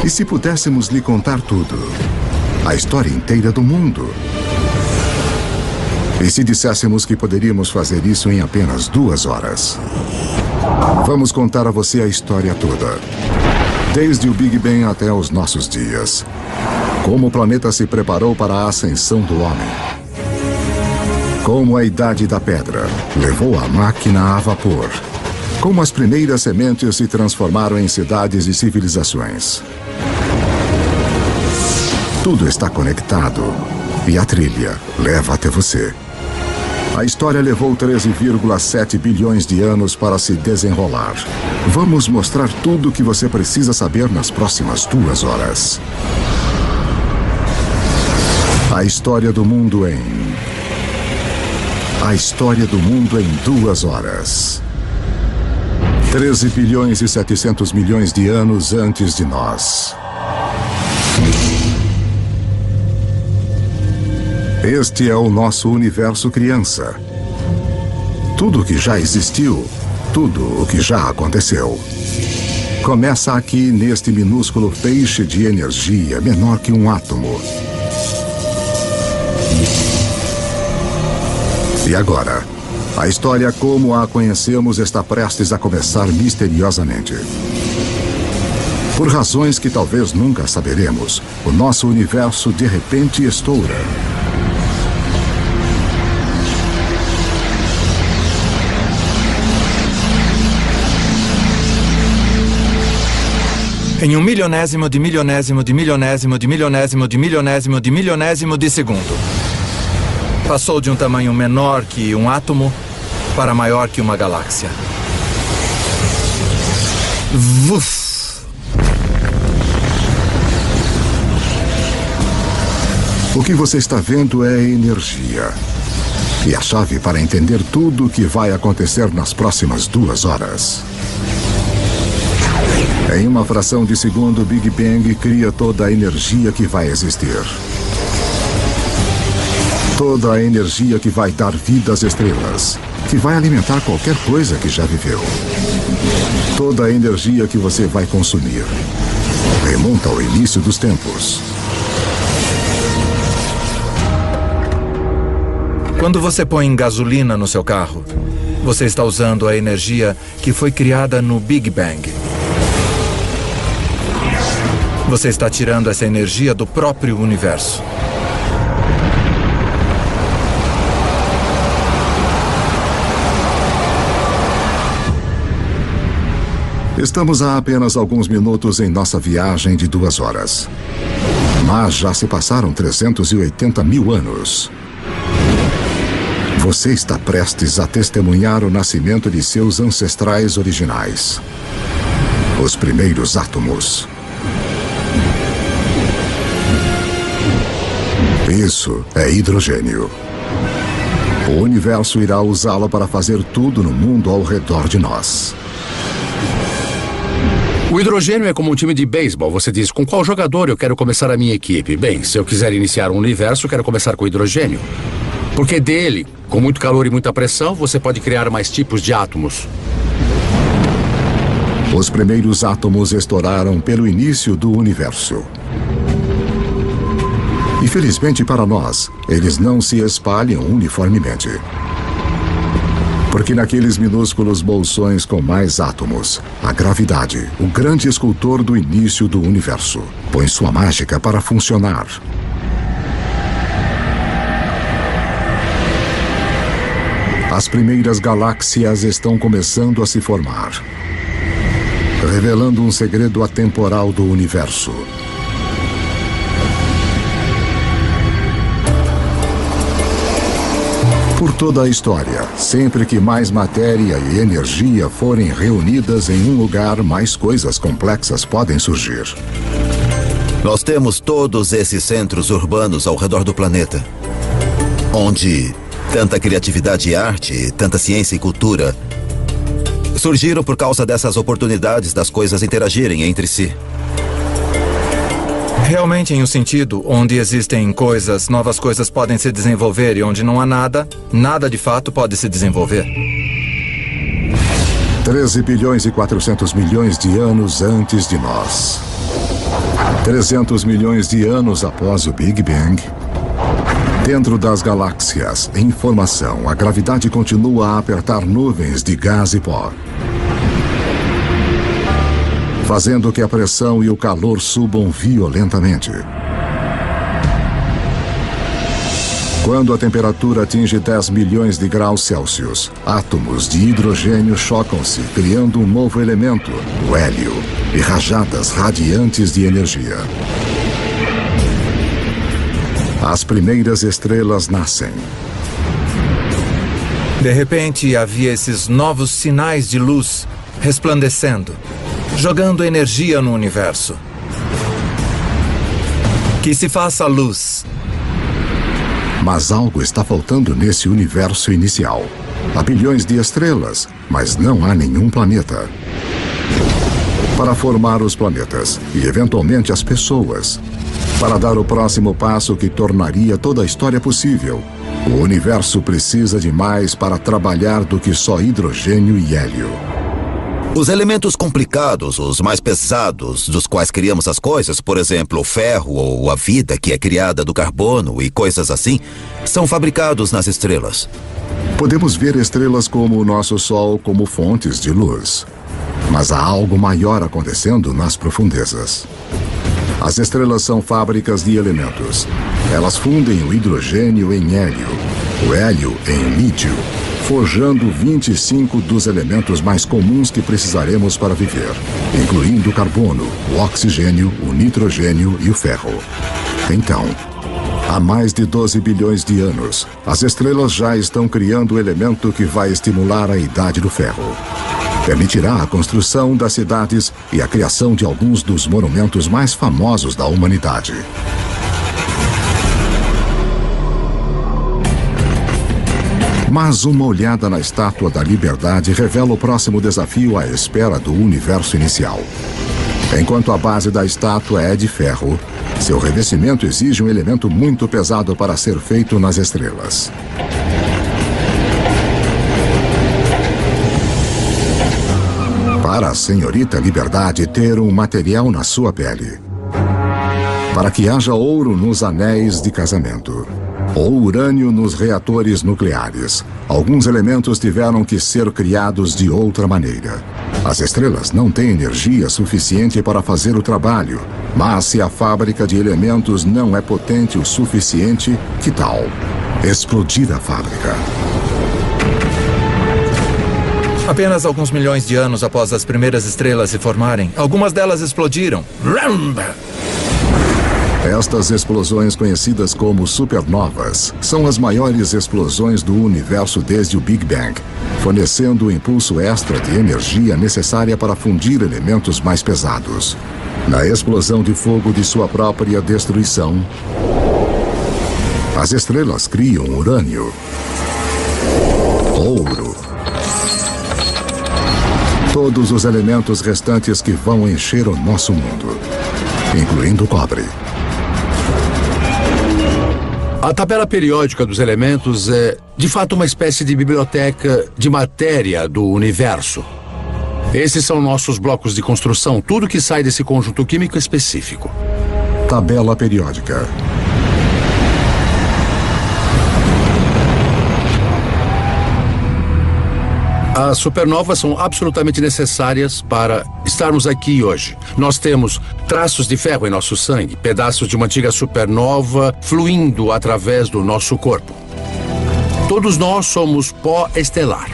E se pudéssemos lhe contar tudo? A história inteira do mundo? E se disséssemos que poderíamos fazer isso em apenas 2 horas? Vamos contar a você a história toda. Desde o Big Bang até os nossos dias. Como o planeta se preparou para a ascensão do homem. Como a Idade da Pedra levou a máquina a vapor. Como as primeiras sementes se transformaram em cidades e civilizações. Tudo está conectado e a trilha leva até você. A história levou 13,7 bilhões de anos para se desenrolar. Vamos mostrar tudo o que você precisa saber nas próximas 2 horas. A história do mundo em... A história do mundo em 2 horas. 13 bilhões e 700 milhões de anos antes de nós. Este é o nosso universo criança. Tudo o que já existiu, tudo o que já aconteceu. Começa aqui neste minúsculo feixe de energia menor que um átomo. E agora, a história como a conhecemos está prestes a começar misteriosamente. Por razões que talvez nunca saberemos, o nosso universo de repente estoura. Em um milionésimo de milionésimo de milionésimo de milionésimo de milionésimo de milionésimo de segundo. Passou de um tamanho menor que um átomo para maior que uma galáxia. Vuf! O que você está vendo é energia. E a chave para entender tudo o que vai acontecer nas próximas 2 horas. Em uma fração de segundo, o Big Bang cria toda a energia que vai existir. Toda a energia que vai dar vida às estrelas, que vai alimentar qualquer coisa que já viveu. Toda a energia que você vai consumir remonta ao início dos tempos. Quando você põe gasolina no seu carro, você está usando a energia que foi criada no Big Bang. Você está tirando essa energia do próprio universo. Estamos há apenas alguns minutos em nossa viagem de 2 horas. Mas já se passaram 380 mil anos. Você está prestes a testemunhar o nascimento de seus ancestrais originais. Os primeiros átomos. Isso é hidrogênio. O universo irá usá-lo para fazer tudo no mundo ao redor de nós. O hidrogênio é como um time de beisebol. Você diz, com qual jogador eu quero começar a minha equipe? Bem, se eu quiser iniciar um universo, eu quero começar com hidrogênio. Porque dele, com muito calor e muita pressão, você pode criar mais tipos de átomos. Os primeiros átomos estouraram pelo início do universo. Infelizmente para nós, eles não se espalham uniformemente. Porque naqueles minúsculos bolsões com mais átomos, a gravidade, o grande escultor do início do universo, põe sua mágica para funcionar. As primeiras galáxias estão começando a se formar, revelando um segredo atemporal do universo. Por toda a história, sempre que mais matéria e energia forem reunidas em um lugar, mais coisas complexas podem surgir. Nós temos todos esses centros urbanos ao redor do planeta, onde tanta criatividade e arte, tanta ciência e cultura surgiram por causa dessas oportunidades das coisas interagirem entre si. Realmente em um sentido, onde existem coisas, novas coisas podem se desenvolver e onde não há nada, nada de fato pode se desenvolver. 13 bilhões e 400 milhões de anos antes de nós. 300 milhões de anos após o Big Bang, dentro das galáxias, em formação, a gravidade continua a apertar nuvens de gás e pó, fazendo que a pressão e o calor subam violentamente. Quando a temperatura atinge 10 milhões de graus Celsius, átomos de hidrogênio chocam-se, criando um novo elemento, o hélio, e rajadas radiantes de energia. As primeiras estrelas nascem. De repente, havia esses novos sinais de luz resplandecendo, jogando energia no universo. Que se faça luz. Mas algo está faltando nesse universo inicial. Há bilhões de estrelas, mas não há nenhum planeta. Para formar os planetas e, eventualmente, as pessoas, para dar o próximo passo que tornaria toda a história possível, o universo precisa de mais para trabalhar do que só hidrogênio e hélio. Os elementos complicados, os mais pesados, dos quais criamos as coisas, por exemplo, o ferro ou a vida que é criada do carbono e coisas assim, são fabricados nas estrelas. Podemos ver estrelas como o nosso Sol como fontes de luz. Mas há algo maior acontecendo nas profundezas. As estrelas são fábricas de elementos. Elas fundem o hidrogênio em hélio, o hélio em lítio, forjando 25 dos elementos mais comuns que precisaremos para viver, incluindo o carbono, o oxigênio, o nitrogênio e o ferro. Então, há mais de 12 bilhões de anos, as estrelas já estão criando o elemento que vai estimular a idade do ferro. Permitirá a construção das cidades e a criação de alguns dos monumentos mais famosos da humanidade. Mas uma olhada na Estátua da Liberdade revela o próximo desafio à espera do universo inicial. Enquanto a base da estátua é de ferro, seu revestimento exige um elemento muito pesado para ser feito nas estrelas. Para a senhorita Liberdade ter um material na sua pele. Para que haja ouro nos anéis de casamento. Ou urânio nos reatores nucleares. Alguns elementos tiveram que ser criados de outra maneira. As estrelas não têm energia suficiente para fazer o trabalho, mas se a fábrica de elementos não é potente o suficiente, que tal explodir a fábrica? Apenas alguns milhões de anos após as primeiras estrelas se formarem, algumas delas explodiram. Estas explosões, conhecidas como supernovas, são as maiores explosões do universo desde o Big Bang, fornecendo o impulso extra de energia necessária para fundir elementos mais pesados. Na explosão de fogo de sua própria destruição, as estrelas criam urânio, ouro, todos os elementos restantes que vão encher o nosso mundo, incluindo o cobre. A tabela periódica dos elementos é, de fato, uma espécie de biblioteca de matéria do universo. Esses são nossos blocos de construção, tudo que sai desse conjunto químico específico. Tabela periódica. As supernovas são absolutamente necessárias para estarmos aqui hoje. Nós temos traços de ferro em nosso sangue, pedaços de uma antiga supernova fluindo através do nosso corpo. Todos nós somos pó estelar.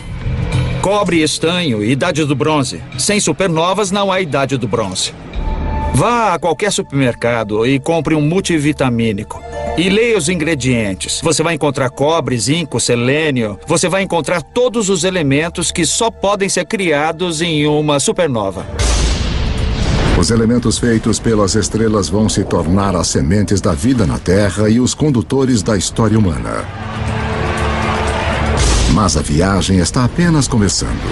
Cobre e estanho, idade do bronze. Sem supernovas não há idade do bronze. Vá a qualquer supermercado e compre um multivitamínico. E leia os ingredientes. Você vai encontrar cobre, zinco, selênio. Você vai encontrar todos os elementos que só podem ser criados em uma supernova. Os elementos feitos pelas estrelas vão se tornar as sementes da vida na Terra e os condutores da história humana. Mas a viagem está apenas começando.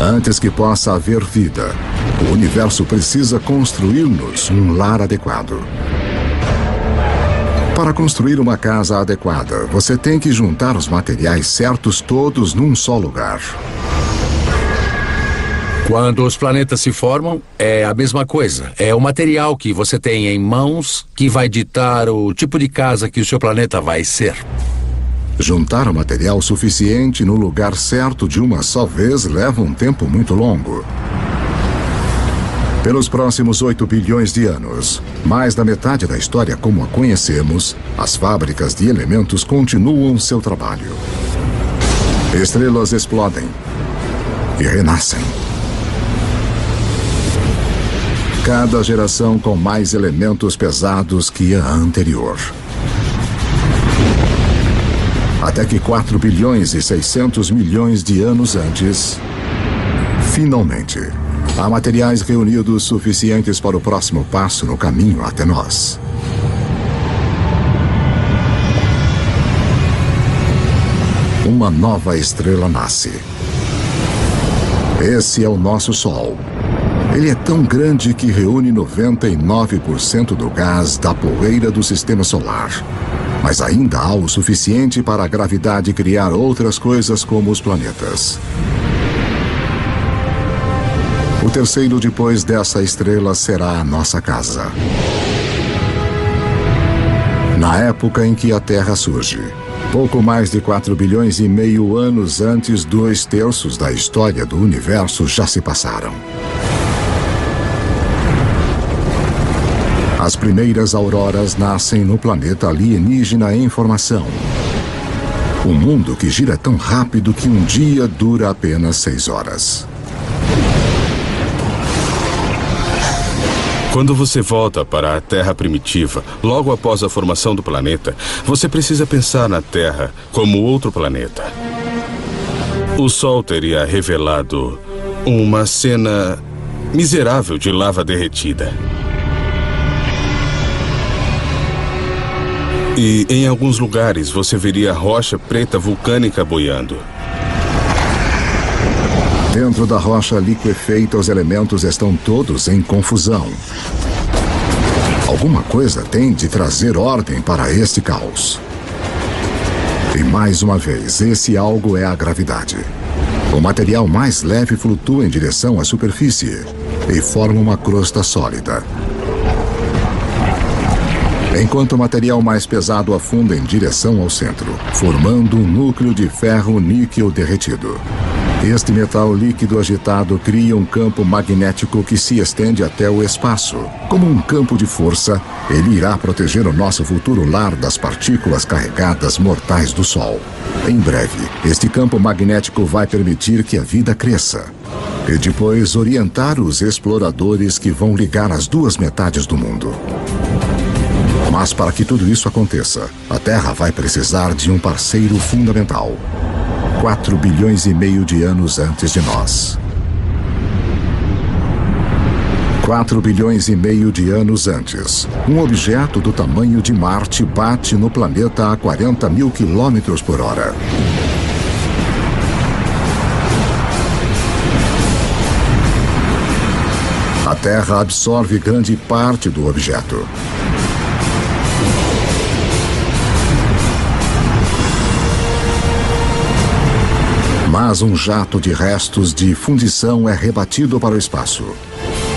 Antes que possa haver vida, o universo precisa construir-nos um lar adequado. Para construir uma casa adequada, você tem que juntar os materiais certos todos num só lugar. Quando os planetas se formam, é a mesma coisa. É o material que você tem em mãos que vai ditar o tipo de casa que o seu planeta vai ser. Juntar o material suficiente no lugar certo de uma só vez leva um tempo muito longo. Pelos próximos 8 bilhões de anos, mais da metade da história como a conhecemos, as fábricas de elementos continuam seu trabalho. Estrelas explodem e renascem. Cada geração com mais elementos pesados que a anterior. Até que 4 bilhões e 600 milhões de anos antes, finalmente, há materiais reunidos suficientes para o próximo passo no caminho até nós. Uma nova estrela nasce. Esse é o nosso Sol. Ele é tão grande que reúne 99% do gás da poeira do sistema solar. Mas ainda há o suficiente para a gravidade criar outras coisas como os planetas. O terceiro depois dessa estrela será a nossa casa. Na época em que a Terra surge, pouco mais de 4 bilhões e meio anos antes, 2/3 da história do universo já se passaram. As primeiras auroras nascem no planeta alienígena em formação. Um mundo que gira tão rápido que um dia dura apenas 6 horas. Quando você volta para a Terra primitiva, logo após a formação do planeta, você precisa pensar na Terra como outro planeta. O Sol teria revelado uma cena miserável de lava derretida. E em alguns lugares você veria rocha preta vulcânica boiando. Dentro da rocha liquefeita, os elementos estão todos em confusão. Alguma coisa tem de trazer ordem para este caos. E mais uma vez, esse algo é a gravidade. O material mais leve flutua em direção à superfície e forma uma crosta sólida. Enquanto o material mais pesado afunda em direção ao centro, formando um núcleo de ferro-níquel derretido. Este metal líquido agitado cria um campo magnético que se estende até o espaço. Como um campo de força, ele irá proteger o nosso futuro lar das partículas carregadas mortais do Sol. Em breve, este campo magnético vai permitir que a vida cresça. E depois orientar os exploradores que vão ligar as duas metades do mundo. Mas para que tudo isso aconteça, a Terra vai precisar de um parceiro fundamental. 4 bilhões e meio de anos antes de nós. 4 bilhões e meio de anos antes, um objeto do tamanho de Marte bate no planeta a 40 mil quilômetros por hora. A Terra absorve grande parte do objeto. Mas um jato de restos de fundição é rebatido para o espaço.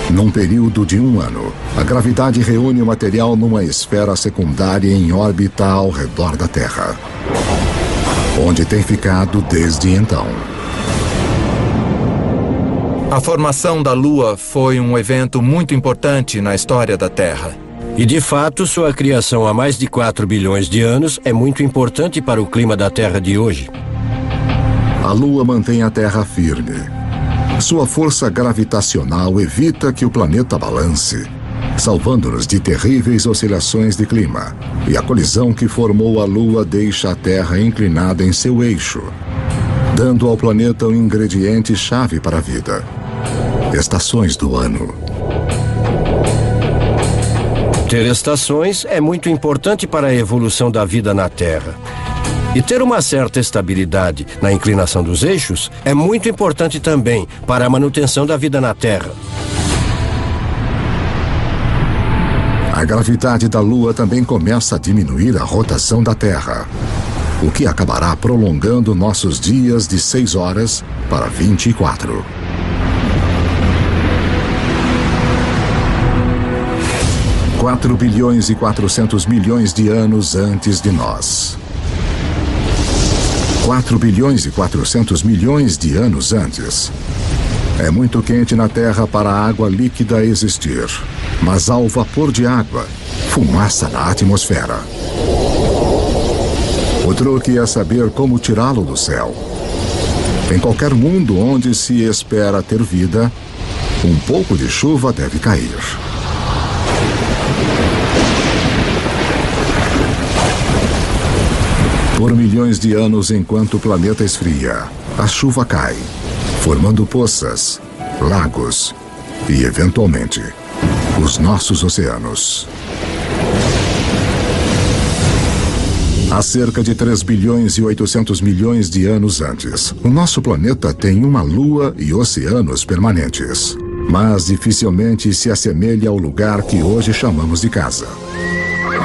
Num período de 1 ano, a gravidade reúne o material numa esfera secundária em órbita ao redor da Terra, onde tem ficado desde então. A formação da Lua foi um evento muito importante na história da Terra. E de fato, sua criação há mais de 4 bilhões de anos é muito importante para o clima da Terra de hoje. A Lua mantém a Terra firme. Sua força gravitacional evita que o planeta balance, salvando-nos de terríveis oscilações de clima. E a colisão que formou a Lua deixa a Terra inclinada em seu eixo, dando ao planeta um ingrediente-chave para a vida: estações do ano. Ter estações é muito importante para a evolução da vida na Terra. E ter uma certa estabilidade na inclinação dos eixos é muito importante também para a manutenção da vida na Terra. A gravidade da Lua também começa a diminuir a rotação da Terra, o que acabará prolongando nossos dias de 6 horas para 24. 4 bilhões e 400 milhões de anos antes de nós. 4 bilhões e 400 milhões de anos antes. É muito quente na Terra para a água líquida existir, mas há o vapor de água, fumaça na atmosfera. O truque é saber como tirá-lo do céu. Em qualquer mundo onde se espera ter vida, um pouco de chuva deve cair. Por milhões de anos, enquanto o planeta esfria, a chuva cai, formando poças, lagos e, eventualmente, os nossos oceanos. Há cerca de 3 bilhões e 800 milhões de anos antes, o nosso planeta tem uma lua e oceanos permanentes, mas dificilmente se assemelha ao lugar que hoje chamamos de casa.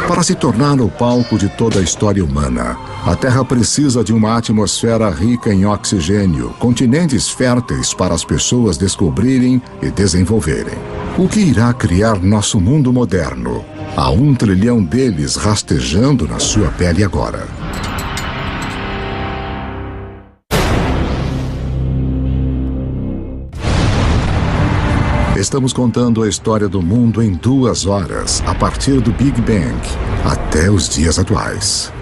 Para se tornar o palco de toda a história humana, a Terra precisa de uma atmosfera rica em oxigênio, continentes férteis para as pessoas descobrirem e desenvolverem. O que irá criar nosso mundo moderno? Há 1 trilhão deles rastejando na sua pele agora. Estamos contando a história do mundo em 2 horas, a partir do Big Bang até os dias atuais.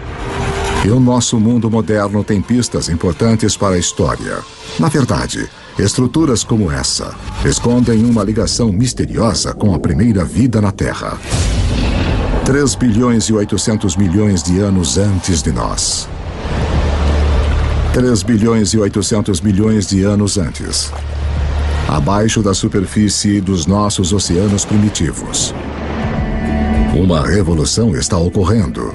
E o nosso mundo moderno tem pistas importantes para a história. Na verdade, estruturas como essa escondem uma ligação misteriosa com a primeira vida na Terra. 3 bilhões e 800 milhões de anos antes de nós. 3 bilhões e 800 milhões de anos antes. Abaixo da superfície dos nossos oceanos primitivos. Uma revolução está ocorrendo.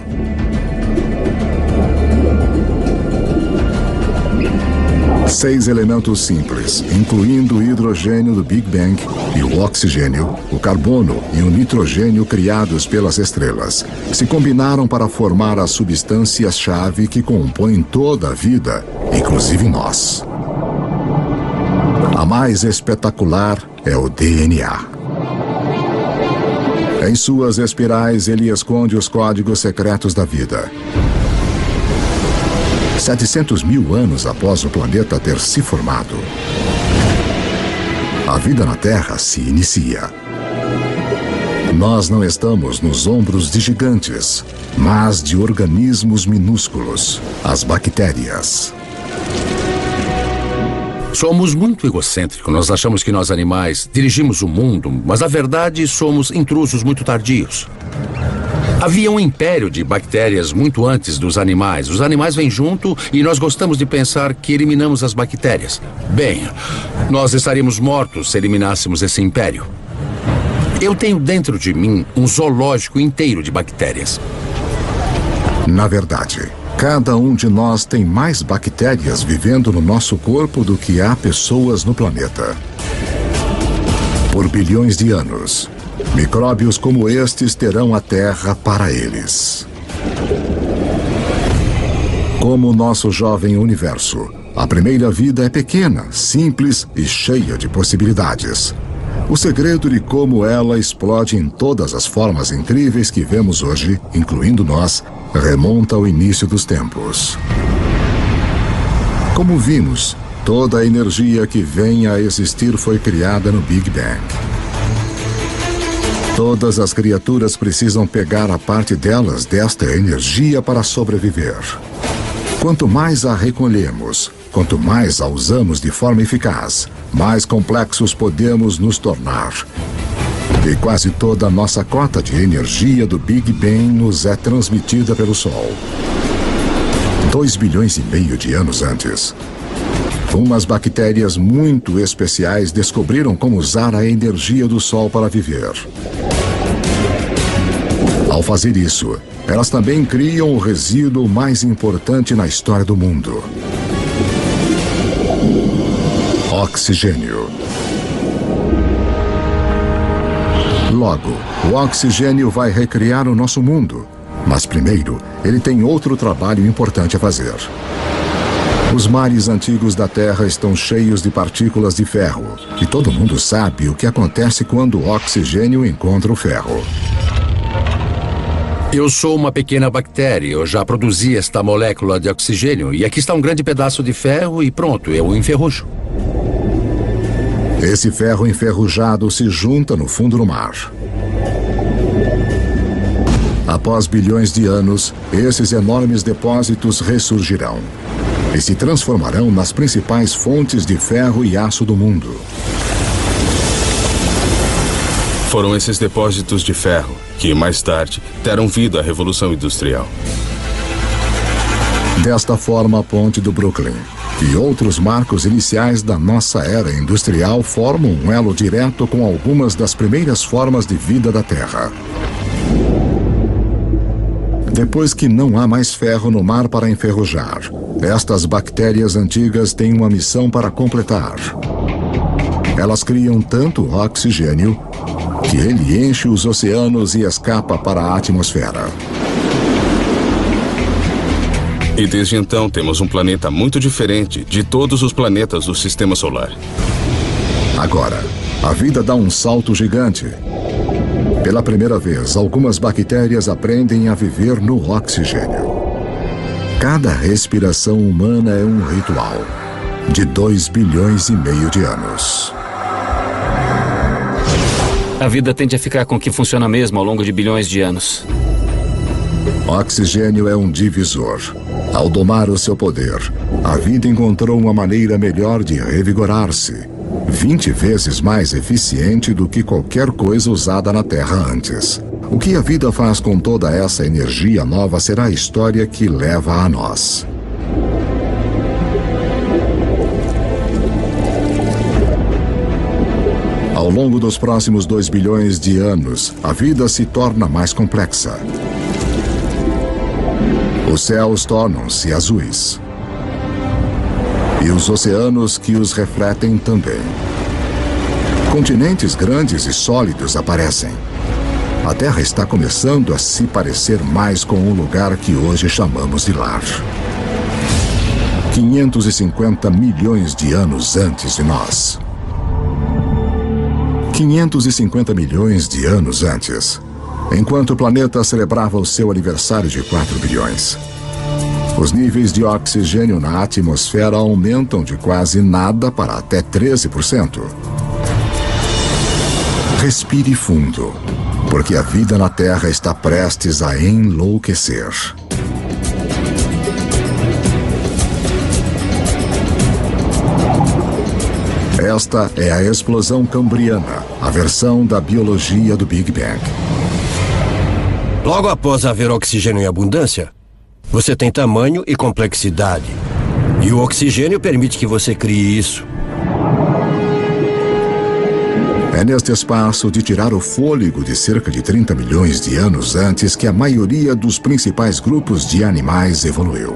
Seis elementos simples, incluindo o hidrogênio do Big Bang e o oxigênio, o carbono e o nitrogênio criados pelas estrelas, se combinaram para formar as substâncias-chave que compõem toda a vida, inclusive nós. A mais espetacular é o DNA. Em suas espirais, ele esconde os códigos secretos da vida. 700 mil anos após o planeta ter se formado, a vida na Terra se inicia. Nós não estamos nos ombros de gigantes, mas de organismos minúsculos, as bactérias. Somos muito egocêntricos. Nós achamos que nós animais dirigimos o mundo, mas na verdade somos intrusos muito tardios. Havia um império de bactérias muito antes dos animais. Os animais vêm junto e nós gostamos de pensar que eliminamos as bactérias. Bem, nós estaríamos mortos se eliminássemos esse império. Eu tenho dentro de mim um zoológico inteiro de bactérias. Na verdade, cada um de nós tem mais bactérias vivendo no nosso corpo do que há pessoas no planeta. Por bilhões de anos, micróbios como estes terão a Terra para eles. Como o nosso jovem universo, a primeira vida é pequena, simples e cheia de possibilidades. O segredo de como ela explode em todas as formas incríveis que vemos hoje, incluindo nós, remonta ao início dos tempos. Como vimos, toda a energia que vem a existir foi criada no Big Bang. Todas as criaturas precisam pegar a parte delas desta energia para sobreviver. Quanto mais a recolhemos, quanto mais a usamos de forma eficaz, mais complexos podemos nos tornar. E quase toda a nossa cota de energia do Big Bang nos é transmitida pelo Sol. 2,5 bilhões de anos antes, umas bactérias muito especiais descobriram como usar a energia do Sol para viver. Ao fazer isso, elas também criam o resíduo mais importante na história do mundo: oxigênio. Logo, o oxigênio vai recriar o nosso mundo. Mas primeiro, ele tem outro trabalho importante a fazer. Os mares antigos da Terra estão cheios de partículas de ferro. E todo mundo sabe o que acontece quando o oxigênio encontra o ferro. Eu sou uma pequena bactéria. Eu já produzi esta molécula de oxigênio. E aqui está um grande pedaço de ferro e pronto, eu o enferrujo. Esse ferro enferrujado se junta no fundo do mar. Após bilhões de anos, esses enormes depósitos ressurgirão e se transformarão nas principais fontes de ferro e aço do mundo. Foram esses depósitos de ferro que, mais tarde, deram vida à Revolução Industrial. Desta forma, a Ponte do Brooklyn e outros marcos iniciais da nossa era industrial formam um elo direto com algumas das primeiras formas de vida da Terra. Depois que não há mais ferro no mar para enferrujar, estas bactérias antigas têm uma missão para completar. Elas criam tanto oxigênio que ele enche os oceanos e escapa para a atmosfera. E desde então temos um planeta muito diferente de todos os planetas do Sistema Solar. Agora, a vida dá um salto gigante. Pela primeira vez, algumas bactérias aprendem a viver no oxigênio. Cada respiração humana é um ritual de 2,5 bilhões de anos. A vida tende a ficar com o que funciona mesmo ao longo de bilhões de anos. Oxigênio é um divisor. Ao domar o seu poder, a vida encontrou uma maneira melhor de revigorar-se, 20 vezes mais eficiente do que qualquer coisa usada na Terra antes. O que a vida faz com toda essa energia nova será a história que leva a nós. Ao longo dos próximos 2 bilhões de anos, a vida se torna mais complexa. Os céus tornam-se azuis. E os oceanos que os refletem também. Continentes grandes e sólidos aparecem. A Terra está começando a se parecer mais com o lugar que hoje chamamos de lar. 550 milhões de anos antes de nós. 550 milhões de anos antes, enquanto o planeta celebrava o seu aniversário de 4 bilhões. Os níveis de oxigênio na atmosfera aumentam de quase nada para até 13%. Respire fundo, porque a vida na Terra está prestes a enlouquecer. Esta é a explosão cambriana, a versão da biologia do Big Bang. Logo após haver oxigênio em abundância, você tem tamanho e complexidade. E o oxigênio permite que você crie isso. É neste espaço de tirar o fôlego de cerca de 30 milhões de anos antes que a maioria dos principais grupos de animais evoluiu.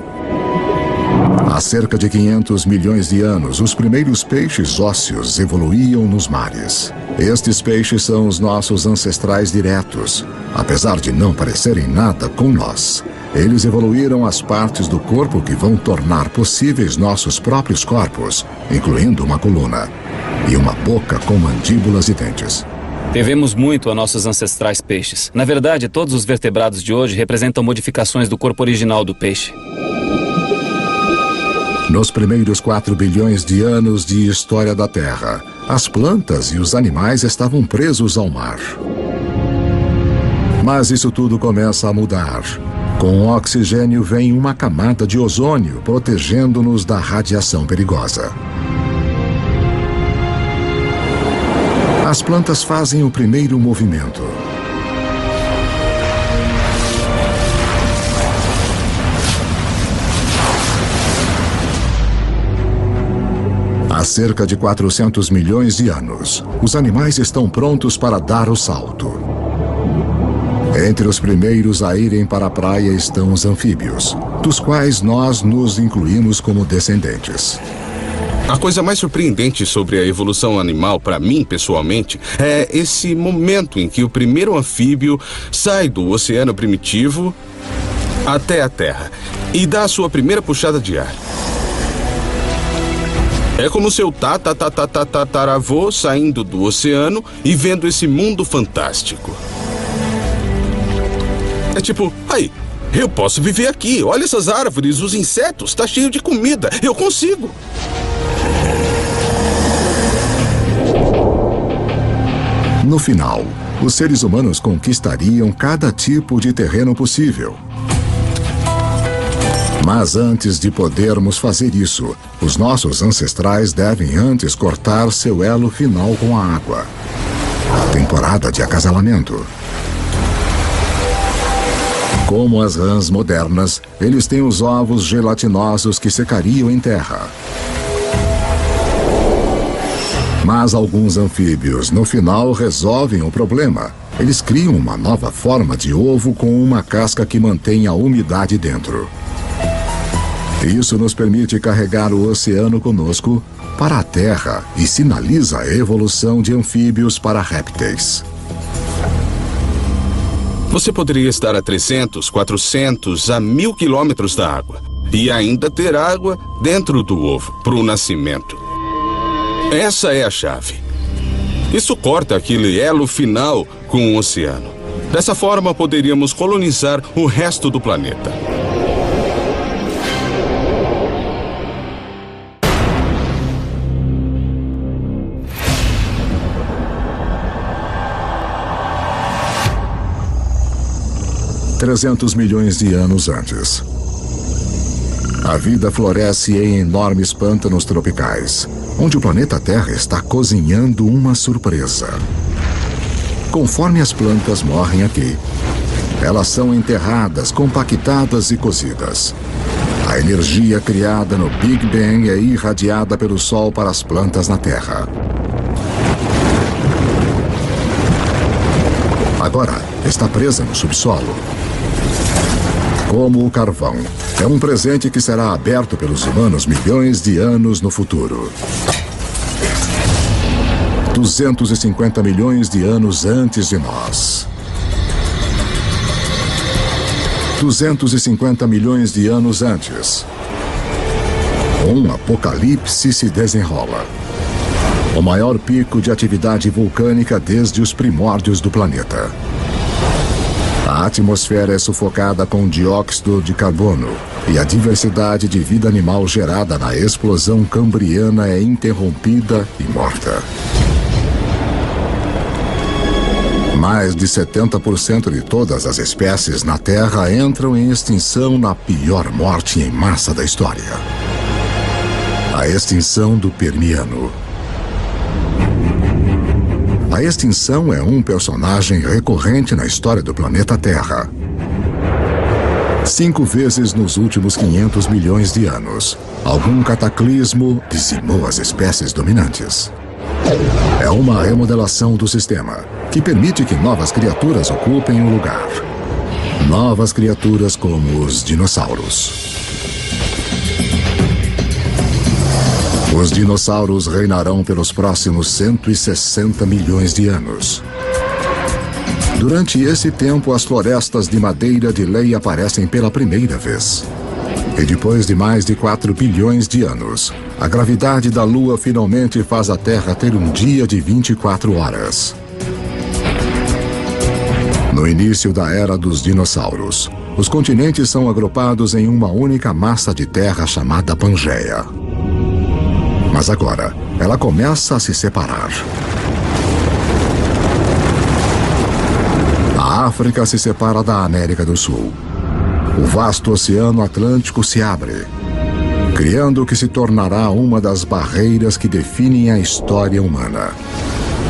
Há cerca de 500 milhões de anos, os primeiros peixes ósseos evoluíam nos mares. Estes peixes são os nossos ancestrais diretos, apesar de não parecerem nada com nós. Eles evoluíram as partes do corpo que vão tornar possíveis nossos próprios corpos, incluindo uma coluna e uma boca com mandíbulas e dentes. Devemos muito a nossos ancestrais peixes. Na verdade, todos os vertebrados de hoje representam modificações do corpo original do peixe. Nos primeiros 4 bilhões de anos de história da Terra, as plantas e os animais estavam presos ao mar. Mas isso tudo começa a mudar. Com o oxigênio vem uma camada de ozônio protegendo-nos da radiação perigosa. As plantas fazem o primeiro movimento. Há cerca de 400 milhões de anos, os animais estão prontos para dar o salto. Entre os primeiros a irem para a praia estão os anfíbios, dos quais nós nos incluímos como descendentes. A coisa mais surpreendente sobre a evolução animal, para mim, pessoalmente, é esse momento em que o primeiro anfíbio sai do oceano primitivo até a Terra e dá a sua primeira puxada de ar. É como seu tataravô saindo do oceano e vendo esse mundo fantástico. É tipo, aí, eu posso viver aqui. Olha essas árvores, os insetos, tá cheio de comida. Eu consigo. No final, os seres humanos conquistariam cada tipo de terreno possível. Mas antes de podermos fazer isso, os nossos ancestrais devem antes cortar seu elo final com a água. A temporada de acasalamento. Como as rãs modernas, eles têm os ovos gelatinosos que secariam em terra. Mas alguns anfíbios, no final, resolvem o problema. Eles criam uma nova forma de ovo com uma casca que mantém a umidade dentro. Isso nos permite carregar o oceano conosco para a Terra e sinaliza a evolução de anfíbios para répteis. Você poderia estar a 300, 400, a 1000 quilômetros da água e ainda ter água dentro do ovo para o nascimento. Essa é a chave. Isso corta aquele elo final com o oceano. Dessa forma, poderíamos colonizar o resto do planeta. $300 milhões de anos antes. A vida floresce em enormes pântanos tropicais, onde o planeta Terra está cozinhando uma surpresa. Conforme as plantas morrem aqui, elas são enterradas, compactadas e cozidas. A energia criada no Big Bang é irradiada pelo Sol para as plantas na Terra. Agora está presa no subsolo. Como o carvão, é um presente que será aberto pelos humanos milhões de anos no futuro. 250 milhões de anos antes de nós. 250 milhões de anos antes. Um apocalipse se desenrola. O maior pico de atividade vulcânica desde os primórdios do planeta. A atmosfera é sufocada com dióxido de carbono e a diversidade de vida animal gerada na explosão cambriana é interrompida e morta. Mais de 70% de todas as espécies na Terra entram em extinção na pior morte em massa da história. A extinção do Permiano. A extinção é um personagem recorrente na história do planeta Terra. 5 vezes nos últimos 500 milhões de anos, algum cataclismo dizimou as espécies dominantes. É uma remodelação do sistema, que permite que novas criaturas ocupem o lugar. Novas criaturas como os dinossauros. Os dinossauros reinarão pelos próximos 160 milhões de anos. Durante esse tempo, as florestas de madeira de lei aparecem pela primeira vez. E depois de mais de 4 bilhões de anos, a gravidade da Lua finalmente faz a Terra ter um dia de 24 horas. No início da era dos dinossauros, os continentes são agrupados em uma única massa de terra chamada Pangeia. Mas agora, ela começa a se separar. A África se separa da América do Sul. O vasto Oceano Atlântico se abre, criando o que se tornará uma das barreiras que definem a história humana.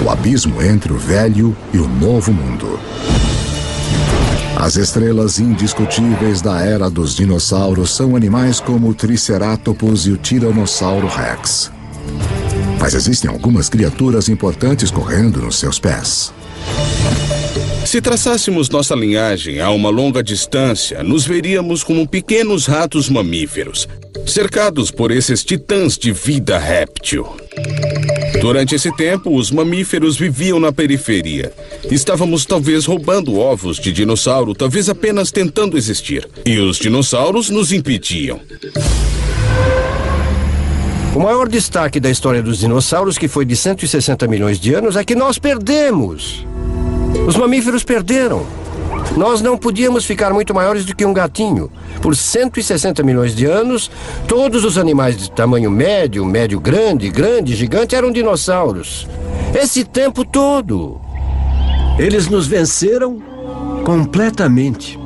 O abismo entre o velho e o novo mundo. As estrelas indiscutíveis da era dos dinossauros são animais como o Triceratopus e o Tiranossauro Rex. Mas existem algumas criaturas importantes correndo nos seus pés. Se traçássemos nossa linhagem a uma longa distância, nos veríamos como pequenos ratos mamíferos, cercados por esses titãs de vida réptil. Durante esse tempo, os mamíferos viviam na periferia. Estávamos talvez roubando ovos de dinossauro, talvez apenas tentando existir. E os dinossauros nos impediam. O maior destaque da história dos dinossauros, que foi de 160 milhões de anos, é que nós perdemos. Os mamíferos perderam. Nós não podíamos ficar muito maiores do que um gatinho. Por 160 milhões de anos, todos os animais de tamanho médio, médio-grande, grande, gigante eram dinossauros. Esse tempo todo. Eles nos venceram completamente.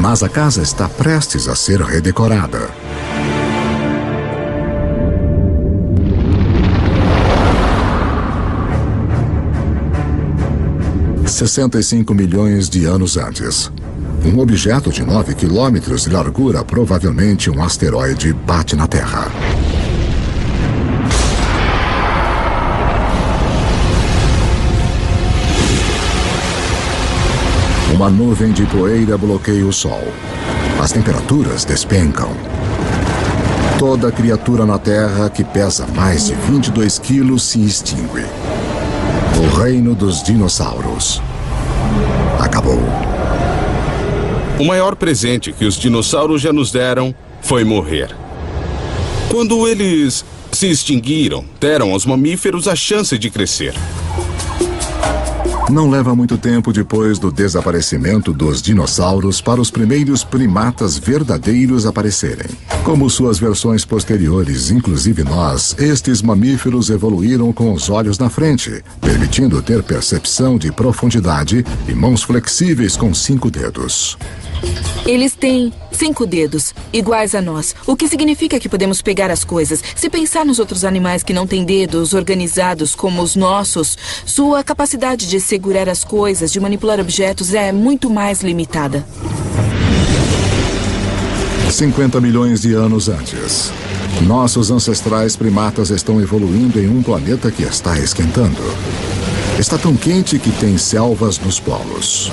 Mas a casa está prestes a ser redecorada. $65 milhões de anos antes. Um objeto de 9 quilômetros de largura, provavelmente um asteroide, bate na Terra. Uma nuvem de poeira bloqueia o Sol. As temperaturas despencam. Toda criatura na Terra que pesa mais de 22 quilos se extingue. O reino dos dinossauros acabou. O maior presente que os dinossauros já nos deram foi morrer. Quando eles se extinguiram, deram aos mamíferos a chance de crescer. Não leva muito tempo depois do desaparecimento dos dinossauros para os primeiros primatas verdadeiros aparecerem. Como suas versões posteriores, inclusive nós, estes mamíferos evoluíram com os olhos na frente, permitindo ter percepção de profundidade e mãos flexíveis com 5 dedos. Eles têm 5 dedos, iguais a nós, o que significa que podemos pegar as coisas. Se pensar nos outros animais que não têm dedos organizados como os nossos, sua capacidade de segurar as coisas, de manipular objetos é muito mais limitada. 50 milhões de anos antes. Nossos ancestrais primatas estão evoluindo em um planeta que está esquentando. Está tão quente que tem selvas nos polos.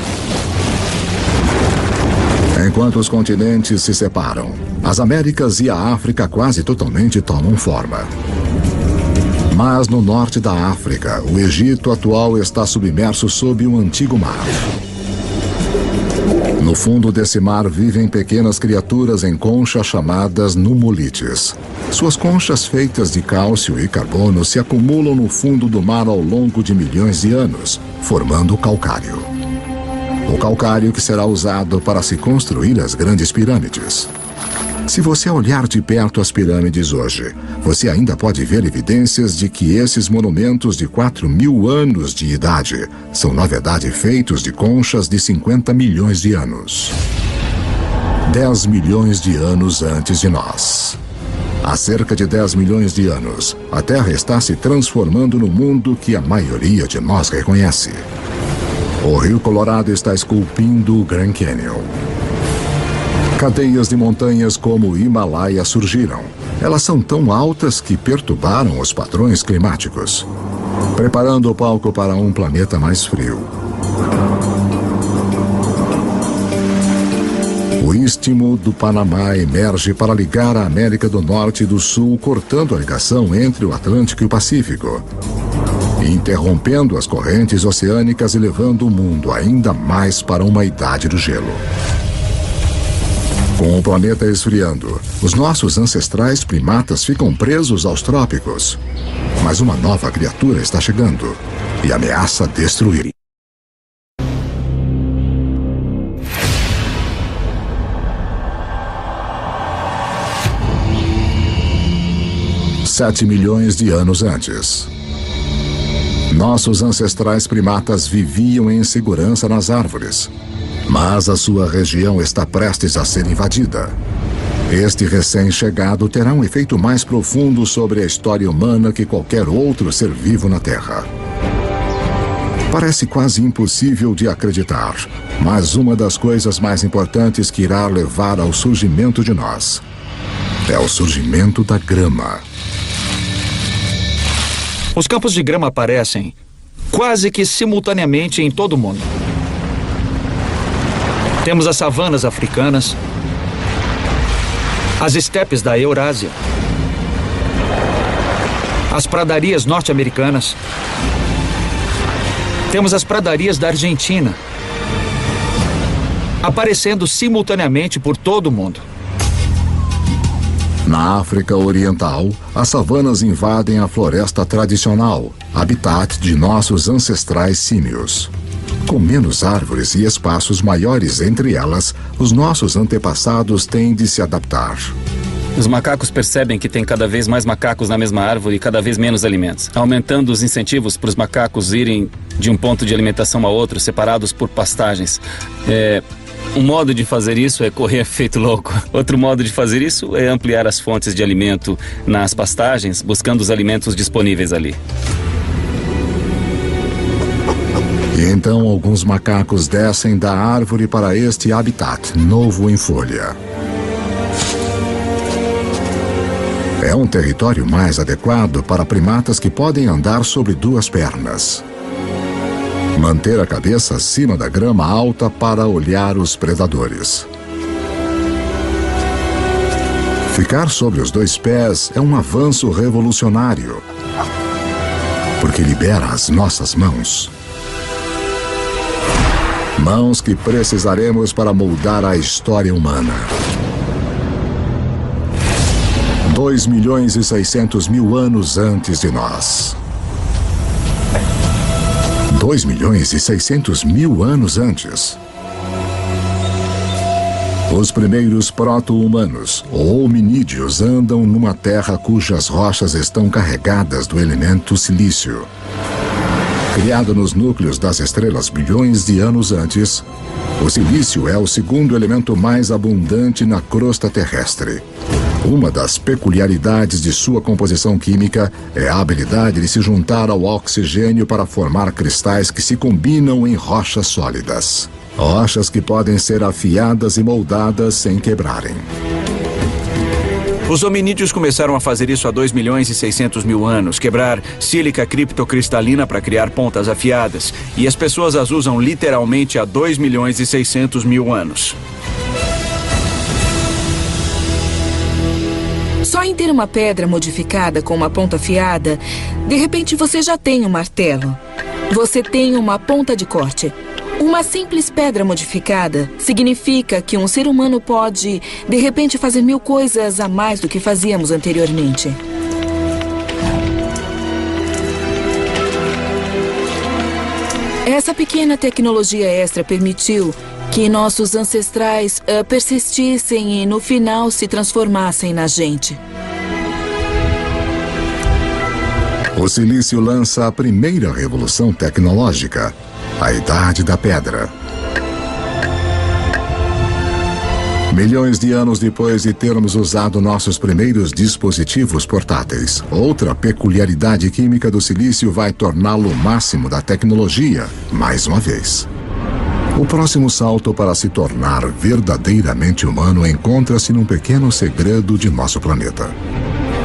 Enquanto os continentes se separam, as Américas e a África quase totalmente tomam forma. Mas no norte da África, o Egito atual está submerso sob um antigo mar. No fundo desse mar vivem pequenas criaturas em conchas chamadas nummulites. Suas conchas feitas de cálcio e carbono se acumulam no fundo do mar ao longo de milhões de anos, formando calcário. O calcário que será usado para se construir as grandes pirâmides. Se você olhar de perto as pirâmides hoje, você ainda pode ver evidências de que esses monumentos de 4.000 anos de idade são, na verdade, feitos de conchas de 50 milhões de anos. 10 milhões de anos antes de nós. Há cerca de 10 milhões de anos, a Terra está se transformando no mundo que a maioria de nós reconhece. O Rio Colorado está esculpindo o Grand Canyon. Cadeias de montanhas como o Himalaia surgiram. Elas são tão altas que perturbaram os padrões climáticos, preparando o palco para um planeta mais frio. O Istmo do Panamá emerge para ligar a América do Norte e do Sul, cortando a ligação entre o Atlântico e o Pacífico, interrompendo as correntes oceânicas e levando o mundo ainda mais para uma idade do gelo. Com o planeta esfriando, os nossos ancestrais primatas ficam presos aos trópicos. Mas uma nova criatura está chegando e ameaça destruir. Sete milhões de anos antes. Nossos ancestrais primatas viviam em segurança nas árvores. Mas a sua região está prestes a ser invadida. Este recém-chegado terá um efeito mais profundo sobre a história humana que qualquer outro ser vivo na Terra. Parece quase impossível de acreditar, mas uma das coisas mais importantes que irá levar ao surgimento de nós é o surgimento da grama. Os campos de grama aparecem quase que simultaneamente em todo o mundo. Temos as savanas africanas, as estepes da Eurásia, as pradarias norte-americanas, temos as pradarias da Argentina, aparecendo simultaneamente por todo o mundo. Na África Oriental, as savanas invadem a floresta tradicional, habitat de nossos ancestrais símios. Com menos árvores e espaços maiores entre elas, os nossos antepassados têm de se adaptar. Os macacos percebem que tem cada vez mais macacos na mesma árvore e cada vez menos alimentos, aumentando os incentivos para os macacos irem de um ponto de alimentação a outro, separados por pastagens. Um modo de fazer isso é correr feito louco. Outro modo de fazer isso é ampliar as fontes de alimento nas pastagens, buscando os alimentos disponíveis ali. E então alguns macacos descem da árvore para este habitat novo em folha. É um território mais adequado para primatas que podem andar sobre duas pernas. Manter a cabeça acima da grama alta para olhar os predadores. Ficar sobre os dois pés é um avanço revolucionário, porque libera as nossas mãos. Mãos que precisaremos para moldar a história humana. 2.600.000 anos antes de nós. 2.600.000 anos antes. Os primeiros proto-humanos, ou hominídeos, andam numa terra cujas rochas estão carregadas do elemento silício. Criado nos núcleos das estrelas bilhões de anos antes, o silício é o segundo elemento mais abundante na crosta terrestre. Uma das peculiaridades de sua composição química é a habilidade de se juntar ao oxigênio para formar cristais que se combinam em rochas sólidas. Rochas que podem ser afiadas e moldadas sem quebrarem. Os hominídeos começaram a fazer isso há 2.600.000 anos, quebrar sílica criptocristalina para criar pontas afiadas. E as pessoas as usam literalmente há 2.600.000 anos. Só em ter uma pedra modificada com uma ponta afiada, de repente você já tem um martelo. Você tem uma ponta de corte. Uma simples pedra modificada significa que um ser humano pode, de repente, fazer 1000 coisas a mais do que fazíamos anteriormente. Essa pequena tecnologia extra permitiu que nossos ancestrais persistissem e, no final, se transformassem na gente. O silício lança a primeira revolução tecnológica, a Idade da Pedra. Milhões de anos depois de termos usado nossos primeiros dispositivos portáteis, outra peculiaridade química do silício vai torná-lo o máximo da tecnologia, mais uma vez. O próximo salto para se tornar verdadeiramente humano encontra-se num pequeno segredo de nosso planeta.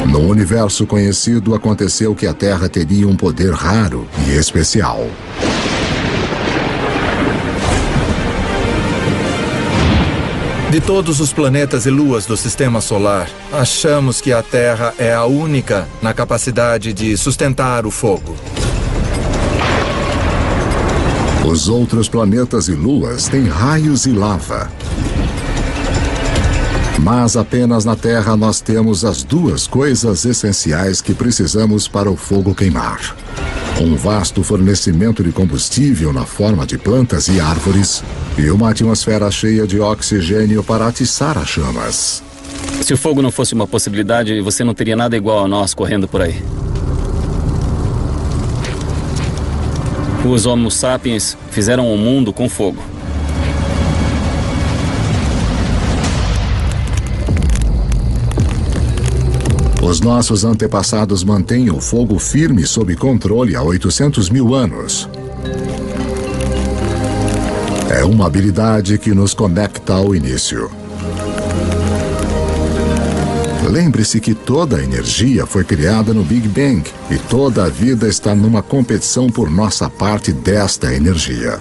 No universo conhecido, aconteceu que a Terra teria um poder raro e especial. De todos os planetas e luas do Sistema Solar, achamos que a Terra é a única na capacidade de sustentar o fogo. Os outros planetas e luas têm raios e lava. Mas apenas na Terra nós temos as duas coisas essenciais que precisamos para o fogo queimar. Um vasto fornecimento de combustível na forma de plantas e árvores e uma atmosfera cheia de oxigênio para atiçar as chamas. Se o fogo não fosse uma possibilidade, você não teria nada igual a nós correndo por aí. Os Homo sapiens fizeram um mundo com fogo. Os nossos antepassados mantêm o fogo firme sob controle há 800.000 anos. É uma habilidade que nos conecta ao início. Lembre-se que toda a energia foi criada no Big Bang e toda a vida está numa competição por nossa parte desta energia.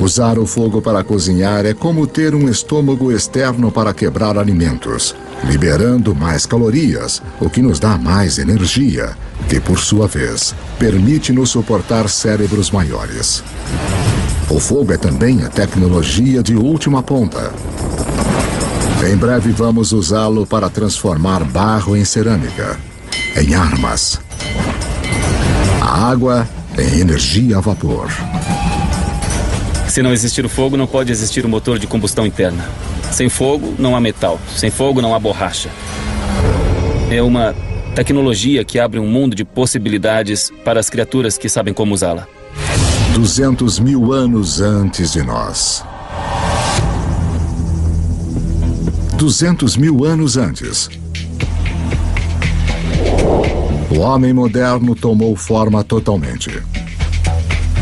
Usar o fogo para cozinhar é como ter um estômago externo para quebrar alimentos, liberando mais calorias, o que nos dá mais energia, que, por sua vez, permite-nos suportar cérebros maiores. O fogo é também a tecnologia de última ponta. Em breve vamos usá-lo para transformar barro em cerâmica, em armas, a água em energia a vapor Se não existir o fogo, não pode existir o motor de combustão interna. Sem fogo, não há metal. Sem fogo, não há borracha. É uma tecnologia que abre um mundo de possibilidades para as criaturas que sabem como usá-la. 200 mil anos antes de nós. 200 mil anos antes. O homem moderno tomou forma totalmente.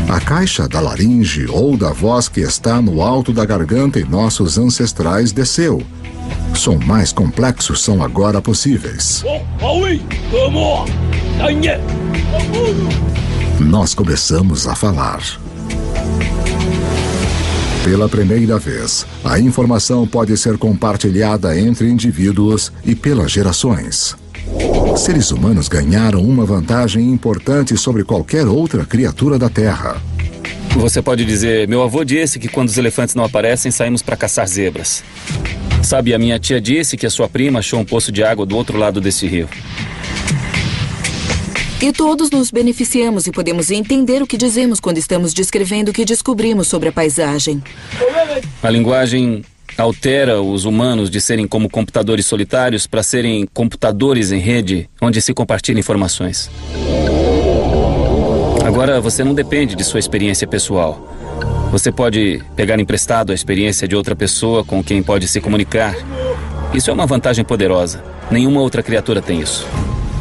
A caixa da laringe ou da voz que está no alto da garganta em nossos ancestrais desceu. Som mais complexos são agora possíveis. Nós começamos a falar. Pela primeira vez, a informação pode ser compartilhada entre indivíduos e pelas gerações. Seres humanos ganharam uma vantagem importante sobre qualquer outra criatura da Terra. Você pode dizer, meu avô disse que quando os elefantes não aparecem, saímos para caçar zebras. Sabe, a minha tia disse que a sua prima achou um poço de água do outro lado desse rio. E todos nos beneficiamos e podemos entender o que dizemos quando estamos descrevendo o que descobrimos sobre a paisagem. A linguagem altera os humanos de serem como computadores solitários para serem computadores em rede, onde se compartilham informações. Agora, você não depende de sua experiência pessoal. Você pode pegar emprestado a experiência de outra pessoa com quem pode se comunicar. Isso é uma vantagem poderosa. Nenhuma outra criatura tem isso.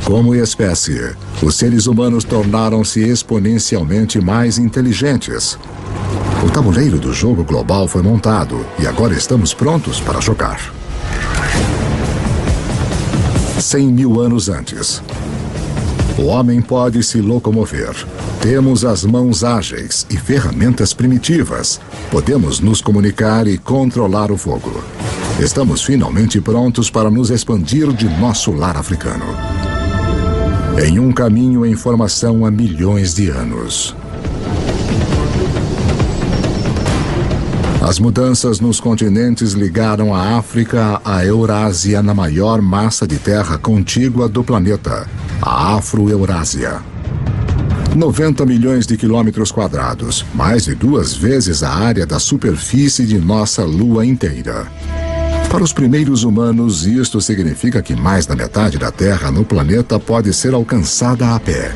Como espécie, os seres humanos tornaram-se exponencialmente mais inteligentes. O tabuleiro do jogo global foi montado e agora estamos prontos para jogar. 100 mil anos antes. O homem pode se locomover. Temos as mãos ágeis e ferramentas primitivas. Podemos nos comunicar e controlar o fogo. Estamos finalmente prontos para nos expandir de nosso lar africano. Em um caminho em formação há milhões de anos. As mudanças nos continentes ligaram a África à Eurásia na maior massa de terra contígua do planeta, a Afro-Eurásia. 90 milhões de quilômetros quadrados, mais de 2 vezes a área da superfície de nossa Lua inteira. Para os primeiros humanos, isto significa que mais da metade da Terra no planeta pode ser alcançada a pé.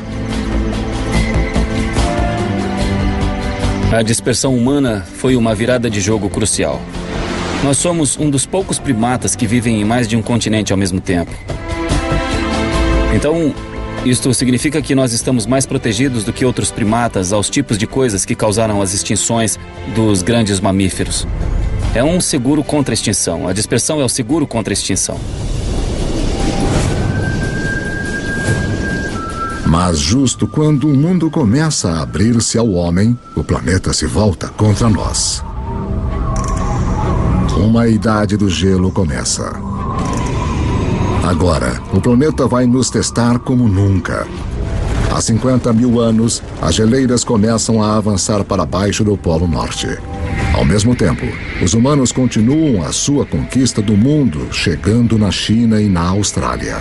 A dispersão humana foi uma virada de jogo crucial. Nós somos um dos poucos primatas que vivem em mais de um continente ao mesmo tempo. Então, isto significa que nós estamos mais protegidos do que outros primatas aos tipos de coisas que causaram as extinções dos grandes mamíferos. É um seguro contra a extinção. A dispersão é o seguro contra a extinção. Mas justo quando o mundo começa a abrir-se ao homem, o planeta se volta contra nós. Uma idade do gelo começa. Agora, o planeta vai nos testar como nunca. Há 50 mil anos, as geleiras começam a avançar para baixo do Polo Norte. Ao mesmo tempo, os humanos continuam a sua conquista do mundo, chegando na China e na Austrália.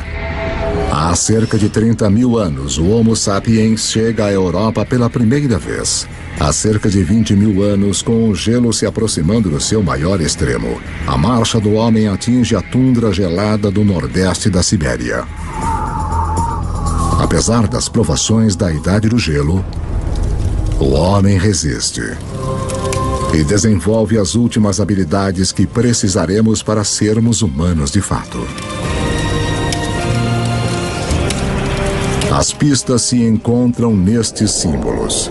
Há cerca de 30 mil anos, o Homo sapiens chega à Europa pela primeira vez. Há cerca de 20 mil anos, com o gelo se aproximando do seu maior extremo, a marcha do homem atinge a tundra gelada do nordeste da Sibéria. Apesar das provações da Idade do Gelo, o homem resiste e desenvolve as últimas habilidades que precisaremos para sermos humanos de fato. As pistas se encontram nestes símbolos.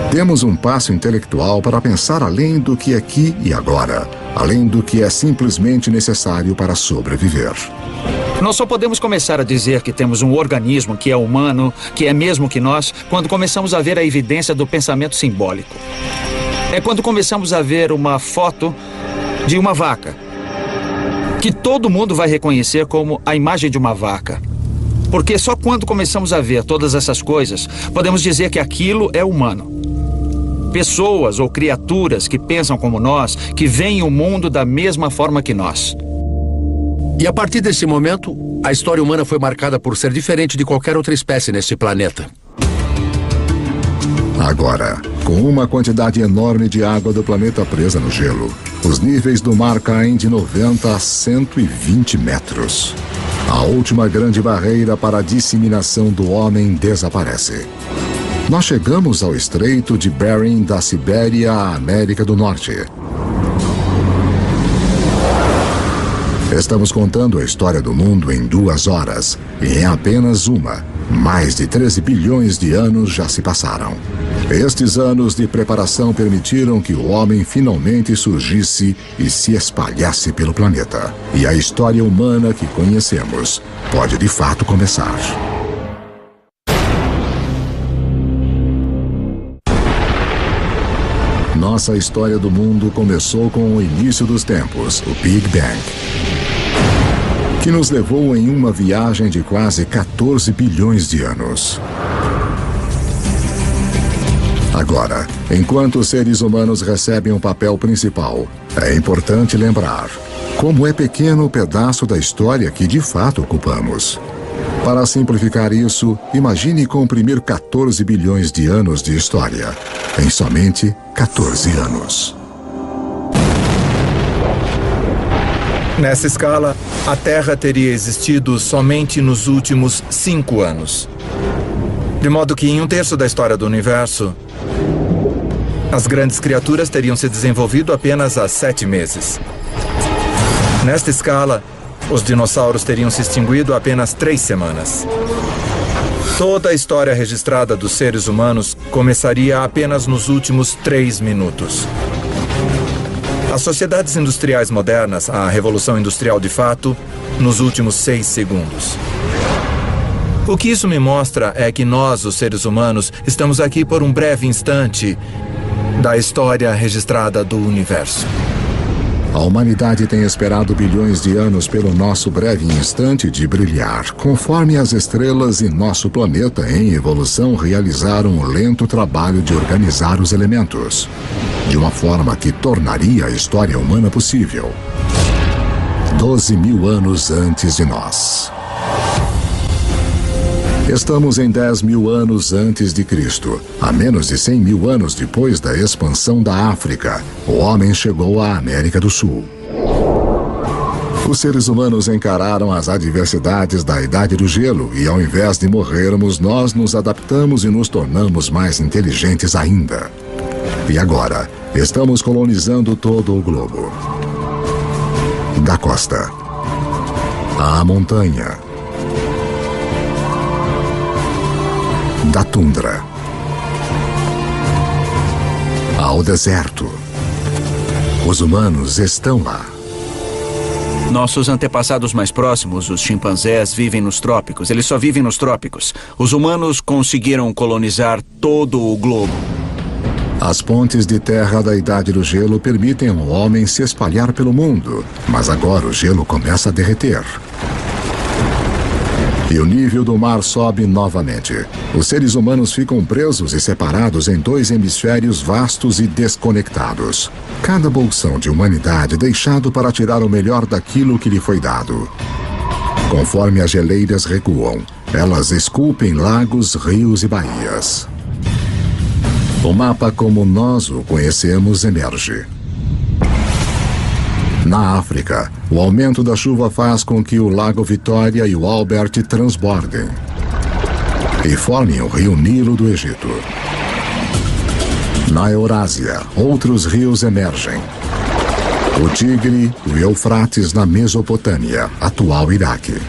Temos um passo intelectual para pensar além do que é aqui e agora, além do que é simplesmente necessário para sobreviver. Nós só podemos começar a dizer que temos um organismo que é humano, que é mesmo que nós, quando começamos a ver a evidência do pensamento simbólico. É quando começamos a ver uma foto de uma vaca, que todo mundo vai reconhecer como a imagem de uma vaca. Porque só quando começamos a ver todas essas coisas, podemos dizer que aquilo é humano. Pessoas ou criaturas que pensam como nós, que veem o mundo da mesma forma que nós. E a partir desse momento, a história humana foi marcada por ser diferente de qualquer outra espécie neste planeta. Agora, com uma quantidade enorme de água do planeta presa no gelo, os níveis do mar caem de 90 a 120 metros. A última grande barreira para a disseminação do homem desaparece. Nós chegamos ao Estreito de Bering da Sibéria à América do Norte. Estamos contando a história do mundo em 2 horas, e em apenas uma, mais de 13 bilhões de anos já se passaram. Estes anos de preparação permitiram que o homem finalmente surgisse e se espalhasse pelo planeta. E a história humana que conhecemos pode de fato começar. Nossa história do mundo começou com o início dos tempos, o Big Bang, que nos levou em uma viagem de quase 14 bilhões de anos. Agora, enquanto os seres humanos recebem um papel principal, é importante lembrar como é pequeno o pedaço da história que de fato ocupamos. Para simplificar isso, imagine comprimir 14 bilhões de anos de história em somente 14 anos. Nessa escala, a Terra teria existido somente nos últimos 5 anos. De modo que em 1/3 da história do universo, as grandes criaturas teriam se desenvolvido apenas há 7 meses. Nesta escala, os dinossauros teriam se extinguido há apenas 3 semanas. Toda a história registrada dos seres humanos começaria apenas nos últimos 3 minutos. As sociedades industriais modernas, a Revolução Industrial de fato, nos últimos 6 segundos. O que isso me mostra é que nós, os seres humanos, estamos aqui por um breve instante da história registrada do universo. A humanidade tem esperado bilhões de anos pelo nosso breve instante de brilhar, conforme as estrelas e nosso planeta em evolução realizaram um lento trabalho de organizar os elementos, de uma forma que tornaria a história humana possível. 12 mil anos antes de nós. Estamos em 10 mil anos antes de Cristo. A menos de 100 mil anos depois da expansão da África, o homem chegou à América do Sul. Os seres humanos encararam as adversidades da Idade do Gelo e, ao invés de morrermos, nós nos adaptamos e nos tornamos mais inteligentes ainda. E agora, estamos colonizando todo o globo. Da costa à montanha, da tundra ao deserto. Os humanos estão lá. Nossos antepassados mais próximos, os chimpanzés, vivem nos trópicos. Eles só vivem nos trópicos. Os humanos conseguiram colonizar todo o globo. As pontes de terra da Idade do Gelo permitem ao homem se espalhar pelo mundo, mas agora o gelo começa a derreter. E o nível do mar sobe novamente. Os seres humanos ficam presos e separados em 2 hemisférios vastos e desconectados. Cada bolsão de humanidade deixado para tirar o melhor daquilo que lhe foi dado. Conforme as geleiras recuam, elas esculpem lagos, rios e baías. O mapa como nós o conhecemos emerge. Na África, o aumento da chuva faz com que o Lago Vitória e o Albert transbordem e formem o rio Nilo do Egito. Na Eurásia, outros rios emergem. O Tigre e o Eufrates na Mesopotâmia, atual Iraque.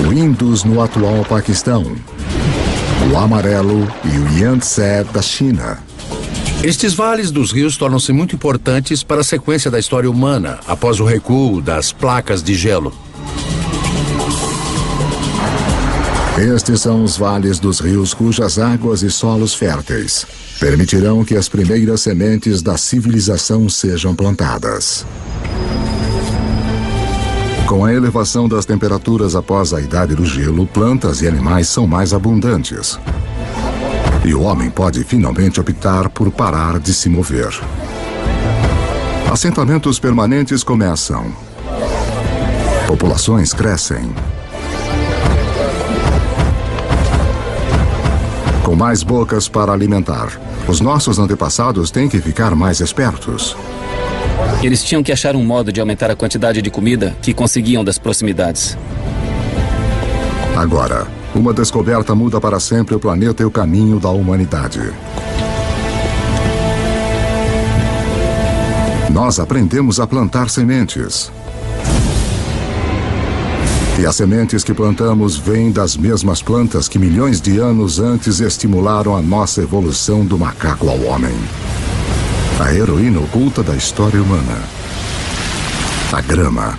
O Indus no atual Paquistão. O Amarelo e o Yangtze da China. Estes vales dos rios tornam-se muito importantes para a sequência da história humana, após o recuo das placas de gelo. Estes são os vales dos rios cujas águas e solos férteis permitirão que as primeiras sementes da civilização sejam plantadas. Com a elevação das temperaturas após a Idade do Gelo, plantas e animais são mais abundantes. E o homem pode finalmente optar por parar de se mover. Assentamentos permanentes começam. Populações crescem. Com mais bocas para alimentar, os nossos antepassados têm que ficar mais espertos. Eles tinham que achar um modo de aumentar a quantidade de comida que conseguiam das proximidades. Agora, uma descoberta muda para sempre o planeta e o caminho da humanidade. Nós aprendemos a plantar sementes. E as sementes que plantamos vêm das mesmas plantas que milhões de anos antes estimularam a nossa evolução do macaco ao homem. A heroína oculta da história humana. A grama.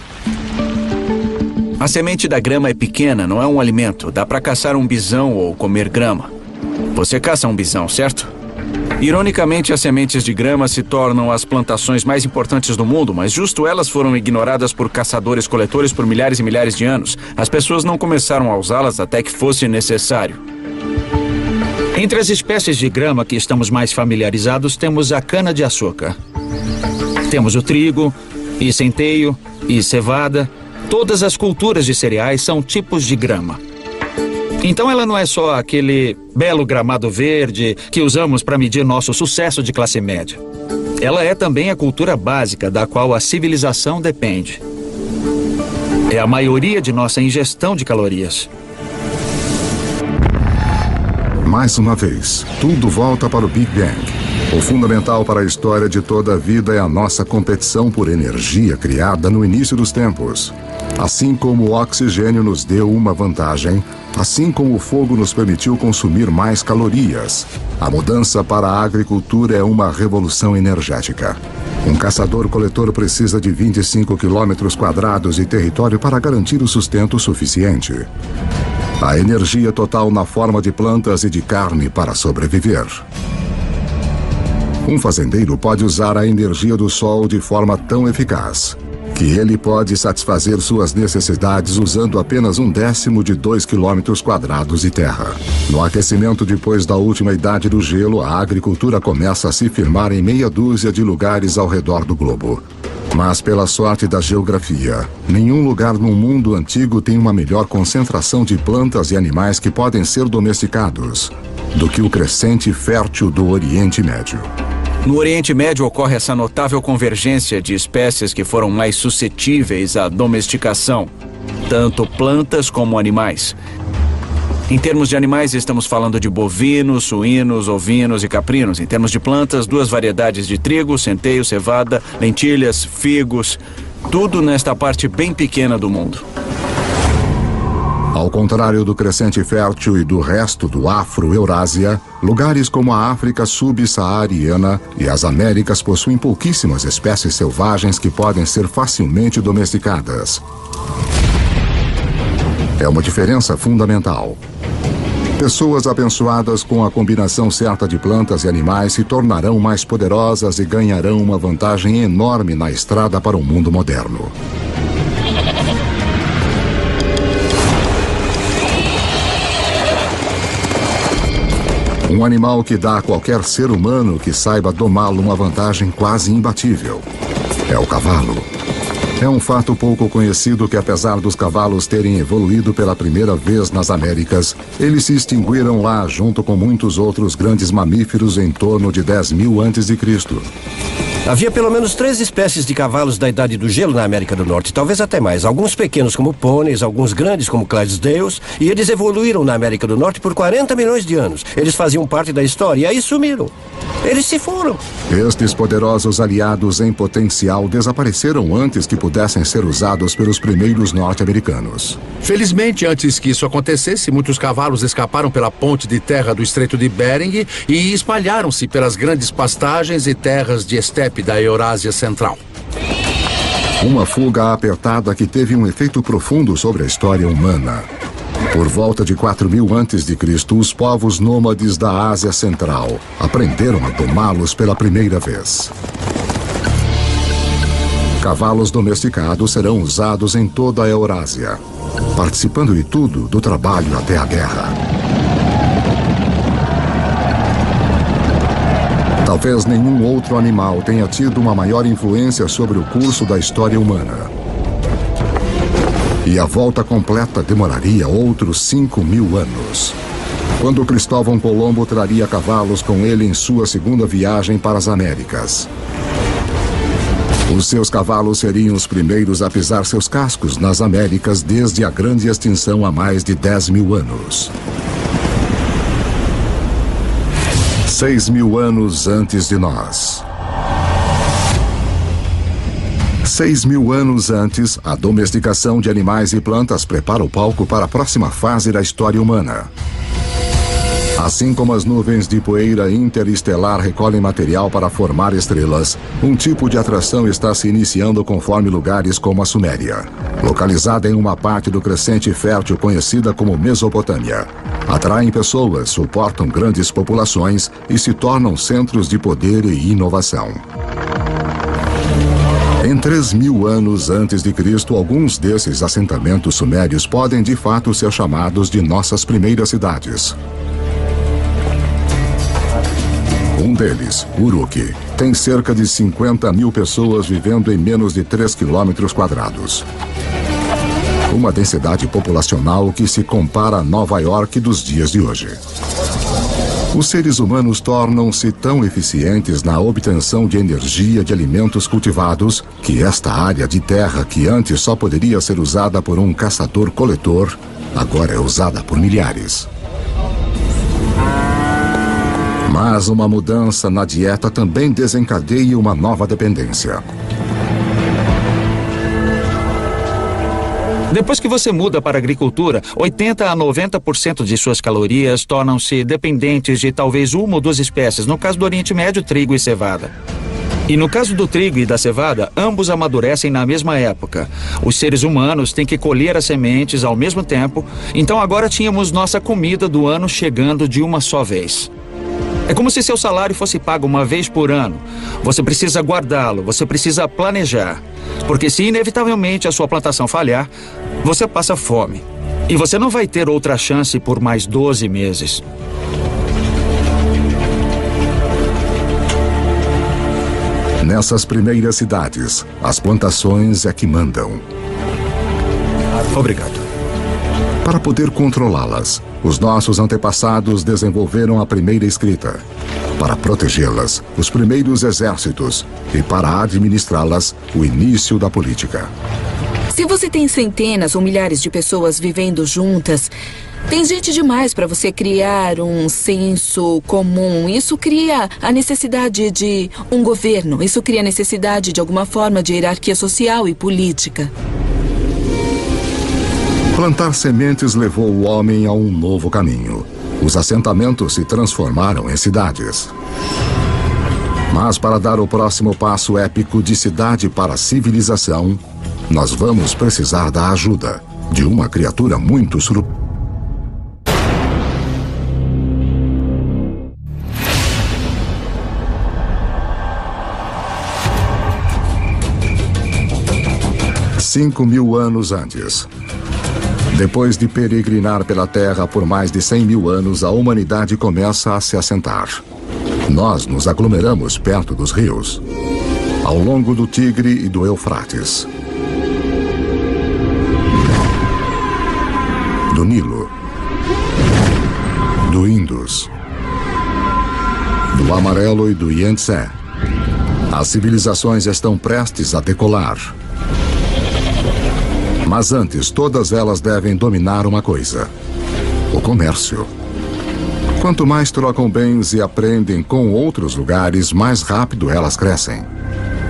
A semente da grama é pequena, não é um alimento. Dá para caçar um bisão ou comer grama. Você caça um bisão, certo? Ironicamente, as sementes de grama se tornam as plantações mais importantes do mundo, mas justo elas foram ignoradas por caçadores-coletores por milhares e milhares de anos. As pessoas não começaram a usá-las até que fosse necessário. Entre as espécies de grama que estamos mais familiarizados, temos a cana-de-açúcar. Temos o trigo, e centeio, e cevada. Todas as culturas de cereais são tipos de grama. Então ela não é só aquele belo gramado verde que usamos para medir nosso sucesso de classe média. Ela é também a cultura básica da qual a civilização depende. É a maioria de nossa ingestão de calorias. Mais uma vez, tudo volta para o Big Bang. O fundamental para a história de toda a vida é a nossa competição por energia criada no início dos tempos. Assim como o oxigênio nos deu uma vantagem, assim como o fogo nos permitiu consumir mais calorias, a mudança para a agricultura é uma revolução energética. Um caçador-coletor precisa de 25 quilômetros quadrados de território para garantir o sustento suficiente. A energia total na forma de plantas e de carne para sobreviver. Um fazendeiro pode usar a energia do sol de forma tão eficaz que ele pode satisfazer suas necessidades usando apenas 1/10 de 2 quilômetros quadrados de terra. No aquecimento depois da última idade do gelo, a agricultura começa a se firmar em meia dúzia de lugares ao redor do globo. Mas pela sorte da geografia, nenhum lugar no mundo antigo tem uma melhor concentração de plantas e animais que podem ser domesticados do que o crescente fértil do Oriente Médio. No Oriente Médio ocorre essa notável convergência de espécies que foram mais suscetíveis à domesticação, tanto plantas como animais. Em termos de animais, estamos falando de bovinos, suínos, ovinos e caprinos. Em termos de plantas, 2 variedades de trigo, centeio, cevada, lentilhas, figos, tudo nesta parte bem pequena do mundo. Ao contrário do crescente fértil e do resto do Afro-Eurásia, lugares como a África subsaariana e as Américas possuem pouquíssimas espécies selvagens que podem ser facilmente domesticadas. É uma diferença fundamental. Pessoas abençoadas com a combinação certa de plantas e animais se tornarão mais poderosas e ganharão uma vantagem enorme na estrada para o mundo moderno. Um animal que dá a qualquer ser humano que saiba domá-lo uma vantagem quase imbatível. É o cavalo. É um fato pouco conhecido que, apesar dos cavalos terem evoluído pela primeira vez nas Américas, eles se extinguiram lá junto com muitos outros grandes mamíferos em torno de 10.000 a.C. Havia pelo menos 3 espécies de cavalos da Idade do Gelo na América do Norte, talvez até mais. Alguns pequenos como pôneis, alguns grandes como Clydesdales, e eles evoluíram na América do Norte por 40 milhões de anos. Eles faziam parte da história e aí sumiram. Eles se foram. Estes poderosos aliados em potencial desapareceram antes que pudessem ser usados pelos primeiros norte-americanos. Felizmente, antes que isso acontecesse, muitos cavalos escaparam pela ponte de terra do Estreito de Bering e espalharam-se pelas grandes pastagens e terras de estepe da Eurásia Central. Uma fuga apertada que teve um efeito profundo sobre a história humana. Por volta de 4.000 a.C., os povos nômades da Ásia Central aprenderam a domá-los pela primeira vez. Cavalos domesticados serão usados em toda a Eurásia, participando de tudo, do trabalho até a guerra. Talvez nenhum outro animal tenha tido uma maior influência sobre o curso da história humana. E a volta completa demoraria outros 5.000 anos. quando Cristóvão Colombo traria cavalos com ele em sua segunda viagem para as Américas. Os seus cavalos seriam os primeiros a pisar seus cascos nas Américas desde a grande extinção há mais de 10.000 anos. 6.000 anos antes de nós. 6.000 anos antes, a domesticação de animais e plantas prepara o palco para a próxima fase da história humana. Assim como as nuvens de poeira interestelar recolhem material para formar estrelas, um tipo de atração está se iniciando conforme lugares como a Suméria, localizada em uma parte do crescente fértil conhecida como Mesopotâmia. Atraem pessoas, suportam grandes populações e se tornam centros de poder e inovação. Em 3.000 anos antes de Cristo, alguns desses assentamentos sumérios podem de fato ser chamados de nossas primeiras cidades. Um deles, Uruk, tem cerca de 50.000 pessoas vivendo em menos de 3 quilômetros quadrados. Uma densidade populacional que se compara a Nova York dos dias de hoje. Os seres humanos tornam-se tão eficientes na obtenção de energia de alimentos cultivados que esta área de terra, que antes só poderia ser usada por um caçador-coletor, agora é usada por milhares. Mas uma mudança na dieta também desencadeia uma nova dependência. Depois que você muda para a agricultura, 80% a 90% de suas calorias tornam-se dependentes de talvez uma ou duas espécies, no caso do Oriente Médio, trigo e cevada. E no caso do trigo e da cevada, ambos amadurecem na mesma época. Os seres humanos têm que colher as sementes ao mesmo tempo, então agora tínhamos nossa comida do ano chegando de uma só vez. É como se seu salário fosse pago uma vez por ano. Você precisa guardá-lo, você precisa planejar. Porque se inevitavelmente a sua plantação falhar, você passa fome. E você não vai ter outra chance por mais 12 meses. Nessas primeiras cidades, as plantações é que mandam. Obrigado. Para poder controlá-las, os nossos antepassados desenvolveram a primeira escrita. Para protegê-las, os primeiros exércitos. E para administrá-las, o início da política. Se você tem centenas ou milhares de pessoas vivendo juntas, tem gente demais para você criar um senso comum. Isso cria a necessidade de um governo. Isso cria a necessidade de alguma forma de hierarquia social e política. Plantar sementes levou o homem a um novo caminho. Os assentamentos se transformaram em cidades. Mas para dar o próximo passo épico de cidade para civilização, nós vamos precisar da ajuda de uma criatura muito surpreendente. Cinco 5.000 anos antes. Depois de peregrinar pela Terra por mais de 100.000 anos, a humanidade começa a se assentar. Nós nos aglomeramos perto dos rios, ao longo do Tigre e do Eufrates, do Nilo, do Indus, do Amarelo e do Yangtze. As civilizações estão prestes a decolar. Mas antes, todas elas devem dominar uma coisa: o comércio. Quanto mais trocam bens e aprendem com outros lugares, mais rápido elas crescem.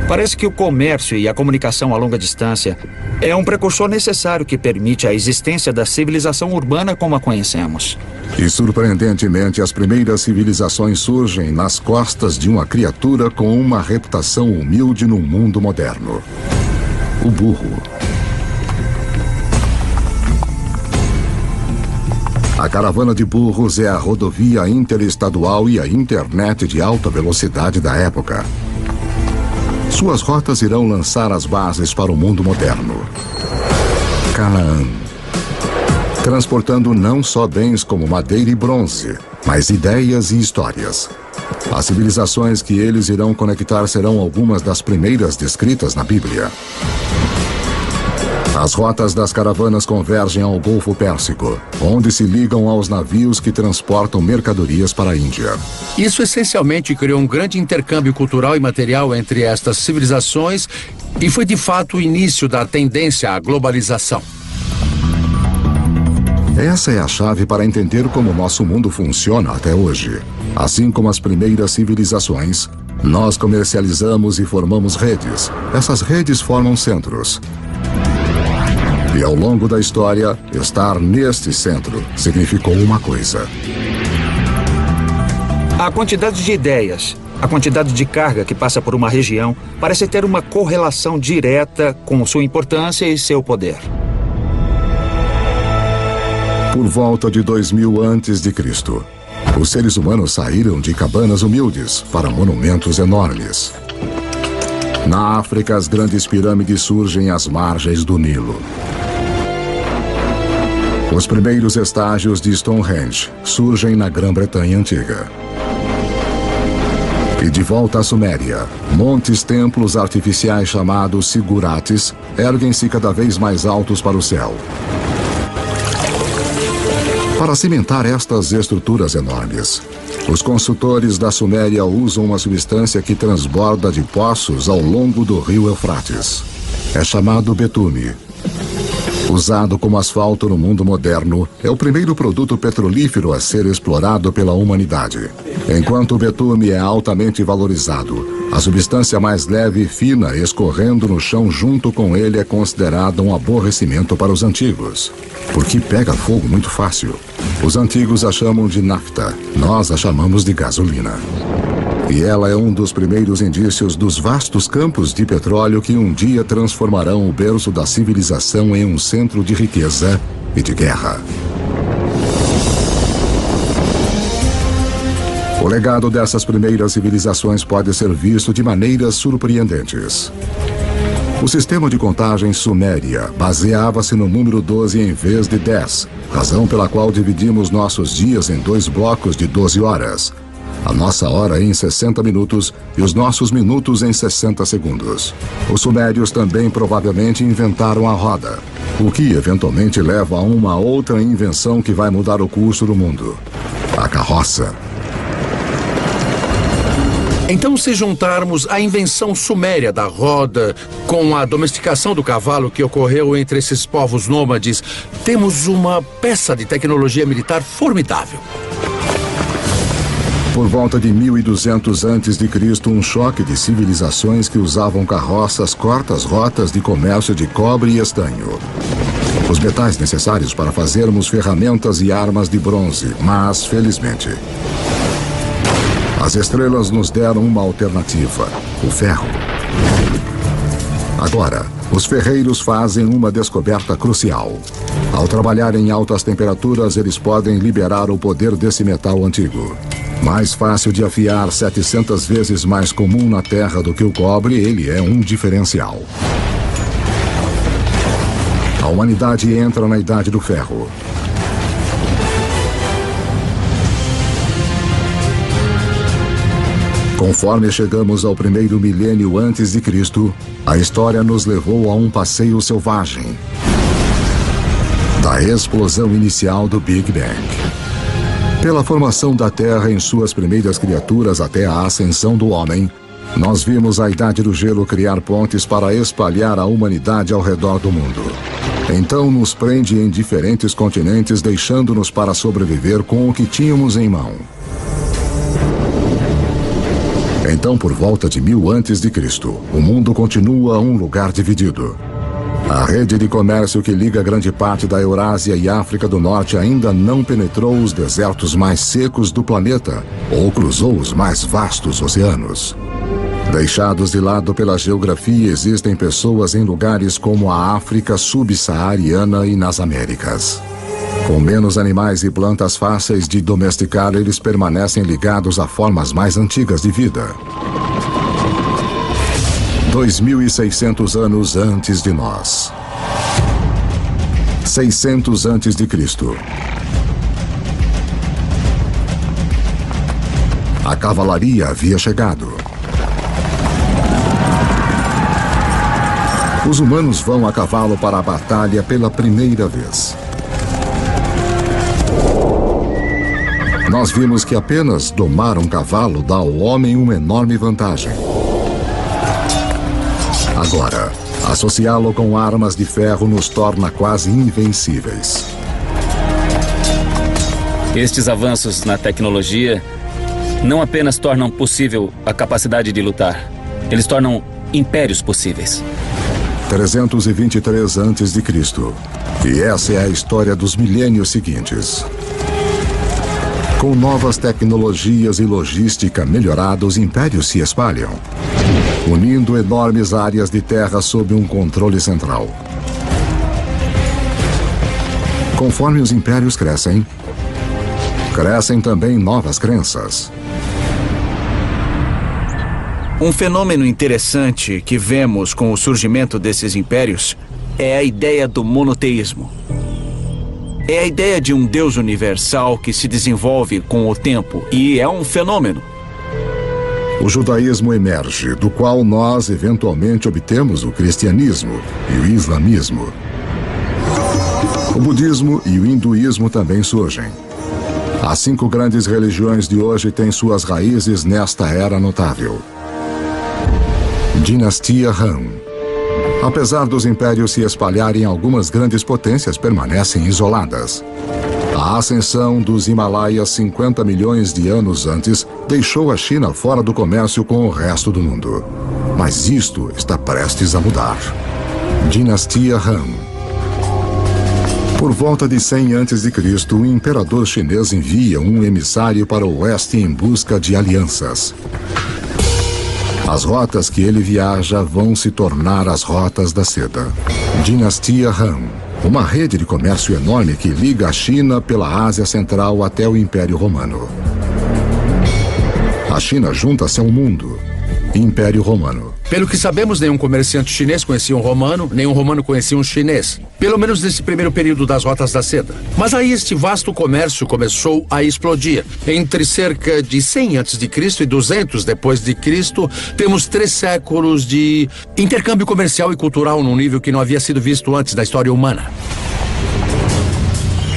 Parece que o comércio e a comunicação a longa distância é um precursor necessário que permite a existência da civilização urbana como a conhecemos. E, surpreendentemente, as primeiras civilizações surgem nas costas de uma criatura com uma reputação humilde no mundo moderno: o burro. A caravana de burros é a rodovia interestadual e a internet de alta velocidade da época. Suas rotas irão lançar as bases para o mundo moderno. Canaã. Transportando não só bens como madeira e bronze, mas ideias e histórias. As civilizações que eles irão conectar serão algumas das primeiras descritas na Bíblia. As rotas das caravanas convergem ao Golfo Pérsico, onde se ligam aos navios que transportam mercadorias para a Índia. Isso essencialmente criou um grande intercâmbio cultural e material entre estas civilizações e foi de fato o início da tendência à globalização. Essa é a chave para entender como nosso mundo funciona até hoje. Assim como as primeiras civilizações, nós comercializamos e formamos redes. Essas redes formam centros. E ao longo da história, estar neste centro significou uma coisa. A quantidade de ideias, a quantidade de carga que passa por uma região parece ter uma correlação direta com sua importância e seu poder. Por volta de 2000 a.C., os seres humanos saíram de cabanas humildes para monumentos enormes. Na África, as grandes pirâmides surgem às margens do Nilo. Os primeiros estágios de Stonehenge surgem na Grã-Bretanha Antiga. E de volta à Suméria, montes templos artificiais chamados zigurates erguem-se cada vez mais altos para o céu. Para cimentar estas estruturas enormes, os construtores da Suméria usam uma substância que transborda de poços ao longo do rio Eufrates. É chamado betume. Usado como asfalto no mundo moderno, é o primeiro produto petrolífero a ser explorado pela humanidade. Enquanto o betume é altamente valorizado, a substância mais leve e fina escorrendo no chão junto com ele é considerada um aborrecimento para os antigos, porque pega fogo muito fácil. Os antigos a chamam de nafta, nós a chamamos de gasolina. E ela é um dos primeiros indícios dos vastos campos de petróleo que um dia transformarão o berço da civilização em um centro de riqueza e de guerra. O legado dessas primeiras civilizações pode ser visto de maneiras surpreendentes. O sistema de contagem suméria baseava-se no número 12 em vez de 10, razão pela qual dividimos nossos dias em 2 blocos de 12 horas. A nossa hora em 60 minutos e os nossos minutos em 60 segundos. Os sumérios também provavelmente inventaram a roda, o que eventualmente leva a uma outra invenção que vai mudar o curso do mundo: a carroça. Então, se juntarmos a invenção suméria da roda com a domesticação do cavalo que ocorreu entre esses povos nômades, temos uma peça de tecnologia militar formidável. Por volta de 1200 a.C., um choque de civilizações que usavam carroças corta as rotas de comércio de cobre e estanho. Os metais necessários para fazermos ferramentas e armas de bronze, mas, felizmente, as estrelas nos deram uma alternativa: o ferro. Agora, os ferreiros fazem uma descoberta crucial. Ao trabalhar em altas temperaturas, eles podem liberar o poder desse metal antigo. Mais fácil de afiar, 700 vezes mais comum na Terra do que o cobre, ele é um diferencial. A humanidade entra na Idade do Ferro. Conforme chegamos ao primeiro milênio antes de Cristo, a história nos levou a um passeio selvagem. Da explosão inicial do Big Bang. Pela formação da Terra em suas primeiras criaturas até a ascensão do homem, nós vimos a Idade do Gelo criar pontes para espalhar a humanidade ao redor do mundo. Então nos prende em diferentes continentes, deixando-nos para sobreviver com o que tínhamos em mão. Então, por volta de 1000 a.C., o mundo continua um lugar dividido. A rede de comércio que liga grande parte da Eurásia e África do Norte ainda não penetrou os desertos mais secos do planeta ou cruzou os mais vastos oceanos. Deixados de lado pela geografia, existem pessoas em lugares como a África subsaariana e nas Américas. Com menos animais e plantas fáceis de domesticar, eles permanecem ligados a formas mais antigas de vida. 2600 anos antes de nós. 600 antes de Cristo. A cavalaria havia chegado. Os humanos vão a cavalo para a batalha pela primeira vez. Nós vimos que apenas domar um cavalo dá ao homem uma enorme vantagem. Agora, associá-lo com armas de ferro nos torna quase invencíveis. Estes avanços na tecnologia não apenas tornam possível a capacidade de lutar, eles tornam impérios possíveis. 323 a.C. E essa é a história dos milênios seguintes. Com novas tecnologias e logística melhorada, os impérios se espalham, unindo enormes áreas de terra sob um controle central. Conforme os impérios crescem, crescem também novas crenças. Um fenômeno interessante que vemos com o surgimento desses impérios é a ideia do monoteísmo. É a ideia de um Deus universal que se desenvolve com o tempo e é um fenômeno. O judaísmo emerge, do qual nós eventualmente obtemos o cristianismo e o islamismo. O budismo e o hinduísmo também surgem. As 5 grandes religiões de hoje têm suas raízes nesta era notável. Dinastia Han. Apesar dos impérios se espalharem, algumas grandes potências permanecem isoladas. A ascensão dos Himalaias 50 milhões de anos antes deixou a China fora do comércio com o resto do mundo. Mas isto está prestes a mudar. Dinastia Han. Por volta de 100 a.C., o imperador chinês envia um emissário para o oeste em busca de alianças. As rotas que ele viaja vão se tornar as rotas da seda. Dinastia Han. Uma rede de comércio enorme que liga a China pela Ásia Central até o Império Romano. A China junta-se ao mundo. Império Romano. Pelo que sabemos, nenhum comerciante chinês conhecia um romano, nenhum romano conhecia um chinês. Pelo menos nesse primeiro período das rotas da seda. Mas aí este vasto comércio começou a explodir. Entre cerca de 100 a.C. e 200 depois de Cristo, temos 3 séculos de intercâmbio comercial e cultural num nível que não havia sido visto antes da história humana.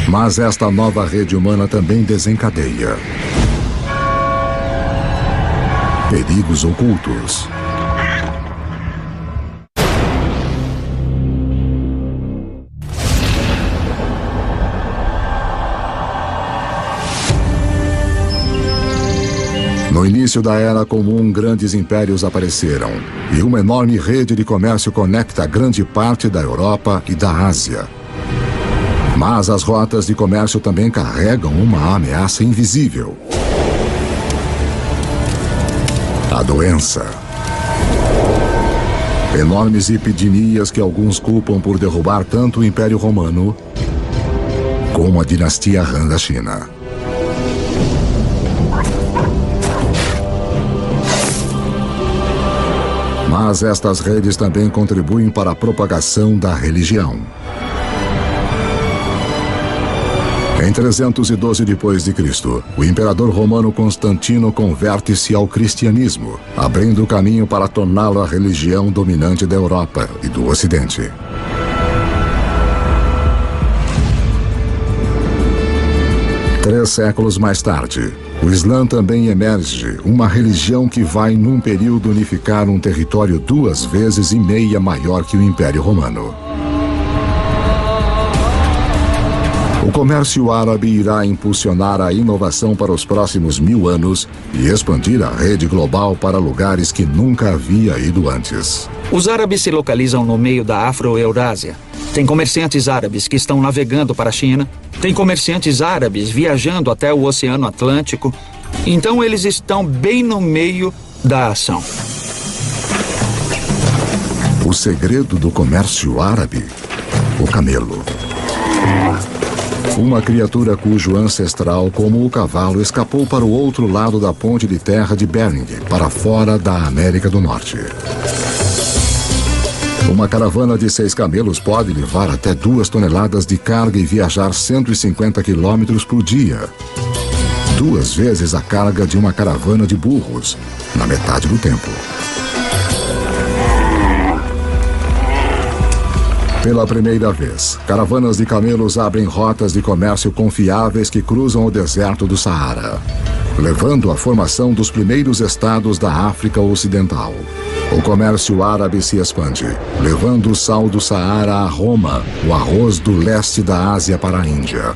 Mas esta nova rede humana também desencadeia perigos ocultos. No início da Era Comum, grandes impérios apareceram, e uma enorme rede de comércio conecta grande parte da Europa e da Ásia. Mas as rotas de comércio também carregam uma ameaça invisível. A doença. Enormes epidemias que alguns culpam por derrubar tanto o Império Romano como a dinastia Han da China. Mas estas redes também contribuem para a propagação da religião. Em 312 d.C., o imperador romano Constantino converte-se ao cristianismo, abrindo o caminho para torná-lo a religião dominante da Europa e do Ocidente. Três séculos mais tarde, o Islã também emerge, uma religião que vai, num período, unificar um território 2,5 vezes maior que o Império Romano. O comércio árabe irá impulsionar a inovação para os próximos 1000 anos e expandir a rede global para lugares que nunca havia ido antes. Os árabes se localizam no meio da Afro-Eurásia. Tem comerciantes árabes que estão navegando para a China. Tem comerciantes árabes viajando até o Oceano Atlântico. Então eles estão bem no meio da ação. O segredo do comércio árabe? O camelo. Uma criatura cujo ancestral, como o cavalo, escapou para o outro lado da ponte de terra de Bering, para fora da América do Norte. Uma caravana de 6 camelos pode levar até 2 toneladas de carga e viajar 150 quilômetros por dia. 2 vezes a carga de uma caravana de burros, na metade do tempo. Pela primeira vez, caravanas de camelos abrem rotas de comércio confiáveis que cruzam o deserto do Saara, levando à formação dos primeiros estados da África Ocidental. O comércio árabe se expande, levando o sal do Saara a Roma, o arroz do leste da Ásia para a Índia,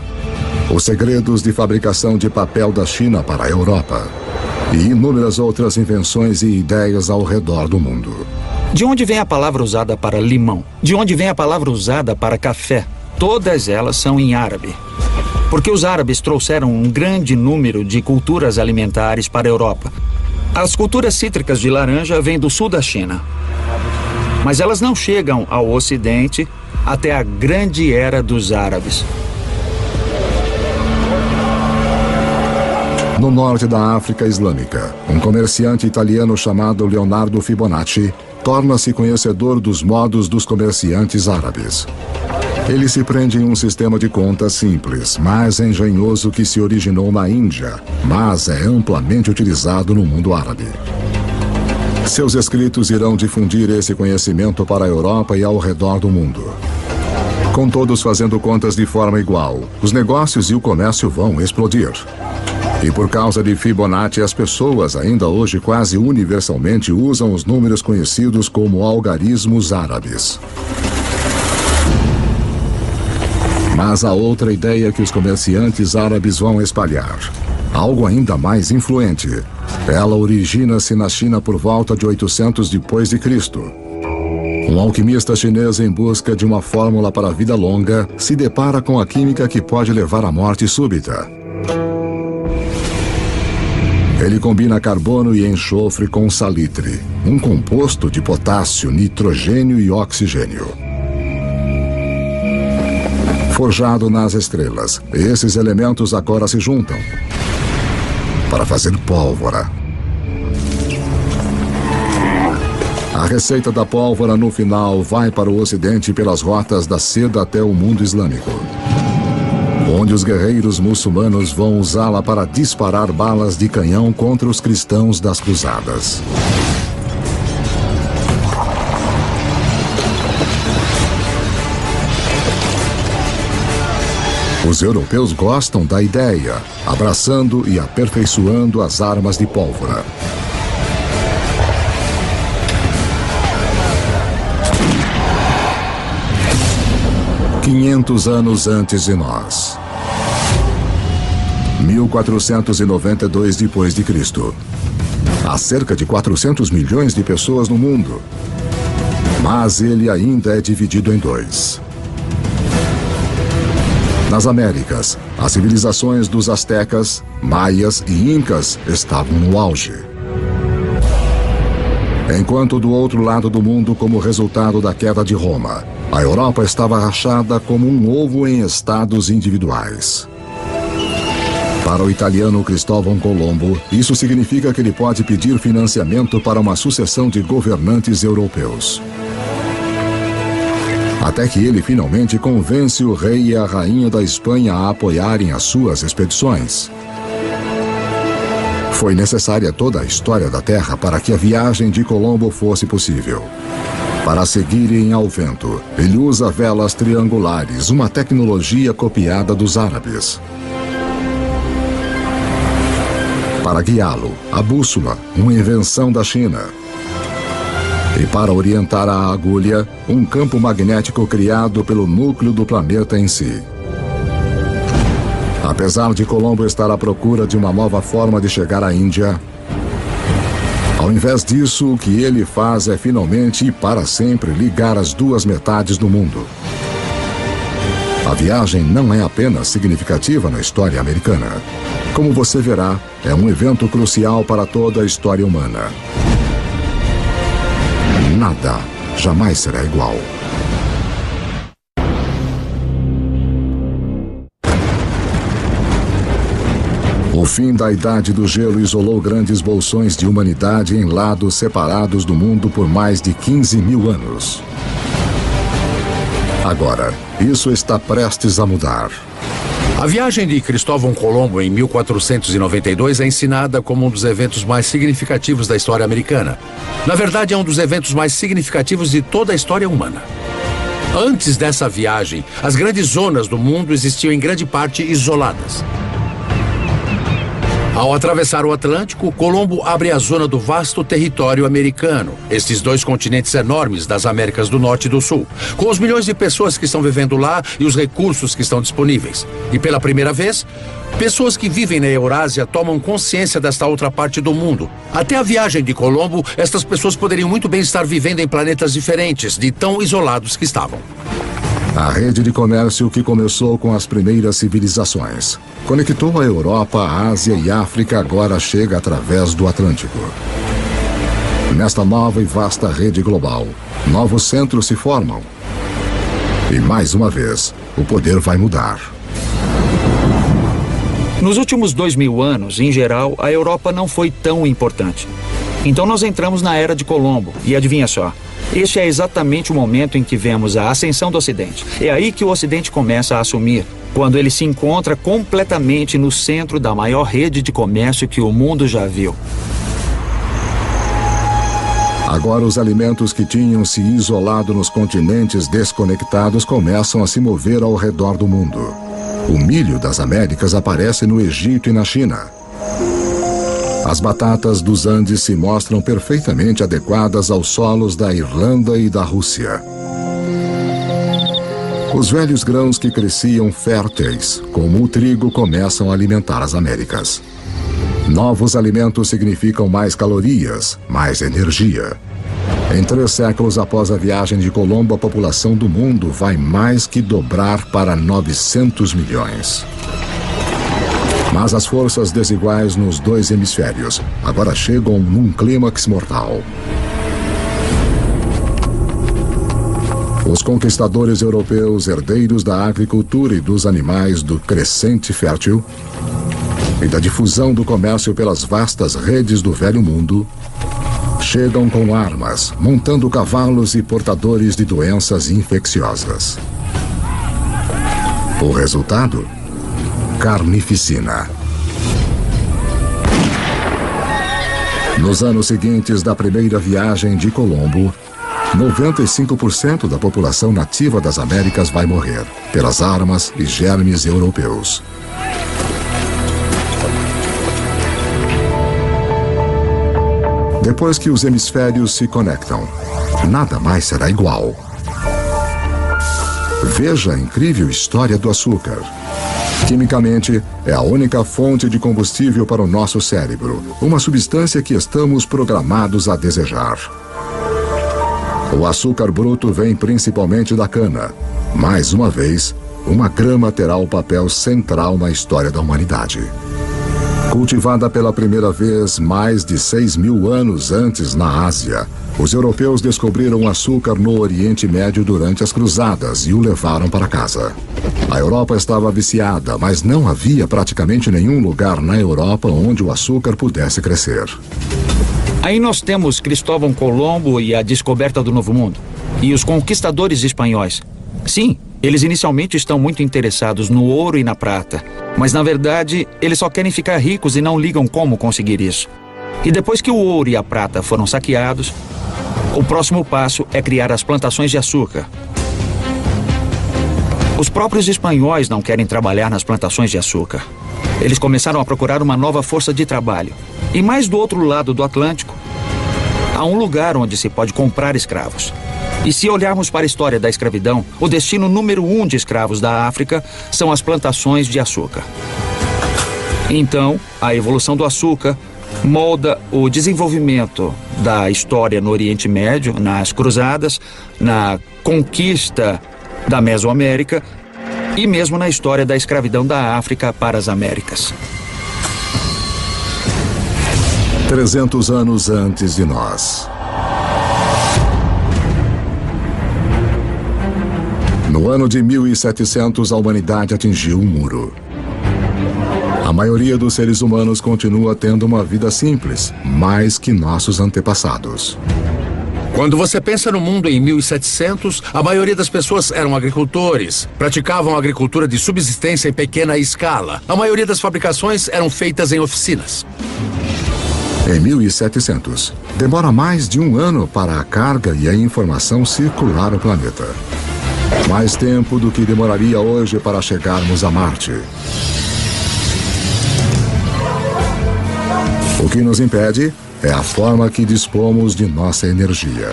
os segredos de fabricação de papel da China para a Europa e inúmeras outras invenções e ideias ao redor do mundo. De onde vem a palavra usada para limão? De onde vem a palavra usada para café? Todas elas são em árabe. Porque os árabes trouxeram um grande número de culturas alimentares para a Europa. As culturas cítricas de laranja vêm do sul da China. Mas elas não chegam ao Ocidente até a grande era dos árabes. No norte da África Islâmica, um comerciante italiano chamado Leonardo Fibonacci torna-se conhecedor dos modos dos comerciantes árabes. Ele se prende em um sistema de contas simples, mas engenhoso que se originou na Índia, mas é amplamente utilizado no mundo árabe. Seus escritos irão difundir esse conhecimento para a Europa e ao redor do mundo. Com todos fazendo contas de forma igual, os negócios e o comércio vão explodir. E por causa de Fibonacci, as pessoas ainda hoje quase universalmente usam os números conhecidos como algarismos árabes. Mas há outra ideia que os comerciantes árabes vão espalhar. Algo ainda mais influente. Ela origina-se na China por volta de 800 depois de Cristo. Um alquimista chinês em busca de uma fórmula para a vida longa se depara com a química que pode levar à morte súbita. Ele combina carbono e enxofre com salitre, um composto de potássio, nitrogênio e oxigênio. Forjado nas estrelas, esses elementos agora se juntam para fazer pólvora. A receita da pólvora no final vai para o Ocidente pelas rotas da seda até o mundo islâmico, onde os guerreiros muçulmanos vão usá-la para disparar balas de canhão contra os cristãos das cruzadas. Os europeus gostam da ideia, abraçando e aperfeiçoando as armas de pólvora. "500 anos antes de nós. 1492 depois de Cristo. Há cerca de 400 milhões de pessoas no mundo, mas ele ainda é dividido em dois. Nas Américas, as civilizações dos astecas, maias e incas estavam no auge. Enquanto do outro lado do mundo, como resultado da queda de Roma, a Europa estava rachada como um ovo em estados individuais. Para o italiano Cristóvão Colombo, isso significa que ele pode pedir financiamento para uma sucessão de governantes europeus. Até que ele finalmente convence o rei e a rainha da Espanha a apoiarem as suas expedições. Foi necessária toda a história da Terra para que a viagem de Colombo fosse possível. Para seguirem ao vento, ele usa velas triangulares, uma tecnologia copiada dos árabes. Para guiá-lo, a bússola, uma invenção da China. E para orientar a agulha, um campo magnético criado pelo núcleo do planeta em si. Apesar de Colombo estar à procura de uma nova forma de chegar à Índia, ao invés disso, o que ele faz é finalmente e para sempre ligar as duas metades do mundo. A viagem não é apenas significativa na história americana. Como você verá, é um evento crucial para toda a história humana. Nada jamais será igual. O fim da Idade do Gelo isolou grandes bolsões de humanidade em lados separados do mundo por mais de 15 mil anos. Agora, isso está prestes a mudar. A viagem de Cristóvão Colombo em 1492 é ensinada como um dos eventos mais significativos da história americana. Na verdade, é um dos eventos mais significativos de toda a história humana. Antes dessa viagem, as grandes zonas do mundo existiam em grande parte isoladas. Ao atravessar o Atlântico, Colombo abre a zona do vasto território americano, estes dois continentes enormes das Américas do Norte e do Sul, com os milhões de pessoas que estão vivendo lá e os recursos que estão disponíveis. E pela primeira vez, pessoas que vivem na Eurásia tomam consciência desta outra parte do mundo. Até a viagem de Colombo, estas pessoas poderiam muito bem estar vivendo em planetas diferentes, de tão isolados que estavam. A rede de comércio que começou com as primeiras civilizações conectou a Europa, a Ásia e a África, agora chega através do Atlântico. Nesta nova e vasta rede global, novos centros se formam. E mais uma vez, o poder vai mudar. Nos últimos 2000 anos, em geral, a Europa não foi tão importante. Então nós entramos na Era de Colombo, e adivinha só, este é exatamente o momento em que vemos a ascensão do Ocidente. É aí que o Ocidente começa a assumir, quando ele se encontra completamente no centro da maior rede de comércio que o mundo já viu. Agora os alimentos que tinham se isolado nos continentes desconectados começam a se mover ao redor do mundo. O milho das Américas aparece no Egito e na China. As batatas dos Andes se mostram perfeitamente adequadas aos solos da Irlanda e da Rússia. Os velhos grãos que cresciam férteis, como o trigo, começam a alimentar as Américas. Novos alimentos significam mais calorias, mais energia. Em 3 séculos após a viagem de Colombo, a população do mundo vai mais que dobrar para 900 milhões. Mas as forças desiguais nos 2 hemisférios agora chegam num clímax mortal. Os conquistadores europeus, herdeiros da agricultura e dos animais do crescente fértil e da difusão do comércio pelas vastas redes do Velho Mundo, chegam com armas, montando cavalos e portadores de doenças infecciosas. O resultado? Carnificina. Nos anos seguintes da primeira viagem de Colombo, 95% da população nativa das Américas vai morrer pelas armas e germes europeus. Depois que os hemisférios se conectam, nada mais será igual. Veja a incrível história do açúcar. Quimicamente, é a única fonte de combustível para o nosso cérebro, uma substância que estamos programados a desejar. O açúcar bruto vem principalmente da cana. Mais uma vez, uma grama terá o papel central na história da humanidade. Cultivada pela primeira vez mais de 6.000 anos antes na Ásia, os europeus descobriram o açúcar no Oriente Médio durante as cruzadas e o levaram para casa. A Europa estava viciada, mas não havia praticamente nenhum lugar na Europa onde o açúcar pudesse crescer. Aí nós temos Cristóvão Colombo e a descoberta do Novo Mundo. E os conquistadores espanhóis. Sim, eles inicialmente estão muito interessados no ouro e na prata. Mas, na verdade, eles só querem ficar ricos e não ligam como conseguir isso. E depois que o ouro e a prata foram saqueados, o próximo passo é criar as plantações de açúcar. Os próprios espanhóis não querem trabalhar nas plantações de açúcar. Eles começaram a procurar uma nova força de trabalho. E mais do outro lado do Atlântico, há um lugar onde se pode comprar escravos. E se olharmos para a história da escravidão, o destino número 1 de escravos da África são as plantações de açúcar. Então, a evolução do açúcar molda o desenvolvimento da história no Oriente Médio, nas cruzadas, na conquista da Mesoamérica e mesmo na história da escravidão da África para as Américas. 300 anos antes de nós. No ano de 1700, a humanidade atingiu um muro. A maioria dos seres humanos continua tendo uma vida simples, mais que nossos antepassados. Quando você pensa no mundo em 1700, a maioria das pessoas eram agricultores, praticavam agricultura de subsistência em pequena escala. A maioria das fabricações eram feitas em oficinas. Em 1700, demora mais de um ano para a carga e a informação circular o planeta. Mais tempo do que demoraria hoje para chegarmos a Marte. O que nos impede é a forma que dispomos de nossa energia.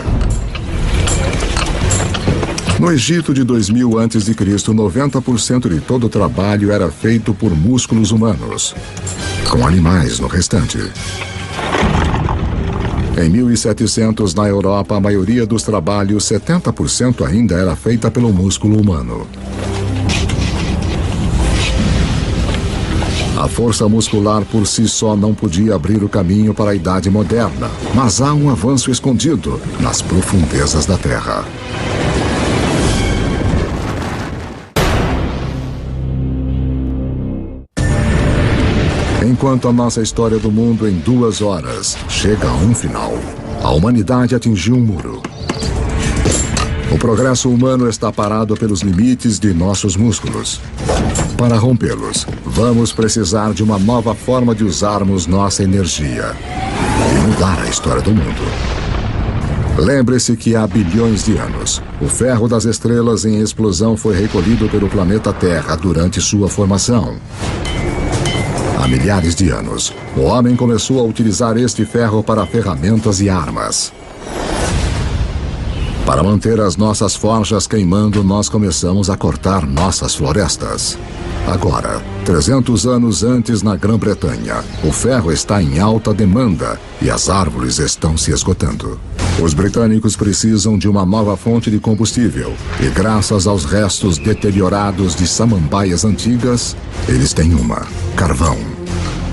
No Egito de 2000 a.C., 90% de todo o trabalho era feito por músculos humanos, com animais no restante. Em 1700, na Europa, a maioria dos trabalhos, 70% ainda era feita pelo músculo humano. A força muscular por si só não podia abrir o caminho para a Idade Moderna, mas há um avanço escondido nas profundezas da Terra. Enquanto a nossa história do mundo em 2 horas chega a um final, a humanidade atingiu um muro. O progresso humano está parado pelos limites de nossos músculos. Para rompê-los, vamos precisar de uma nova forma de usarmos nossa energia e mudar a história do mundo. Lembre-se que há bilhões de anos, o ferro das estrelas em explosão foi recolhido pelo planeta Terra durante sua formação. Há milhares de anos, o homem começou a utilizar este ferro para ferramentas e armas. Para manter as nossas forjas queimando, nós começamos a cortar nossas florestas. Agora, 300 anos antes na Grã-Bretanha, o ferro está em alta demanda e as árvores estão se esgotando. Os britânicos precisam de uma nova fonte de combustível e, graças aos restos deteriorados de samambaias antigas, eles têm uma: carvão.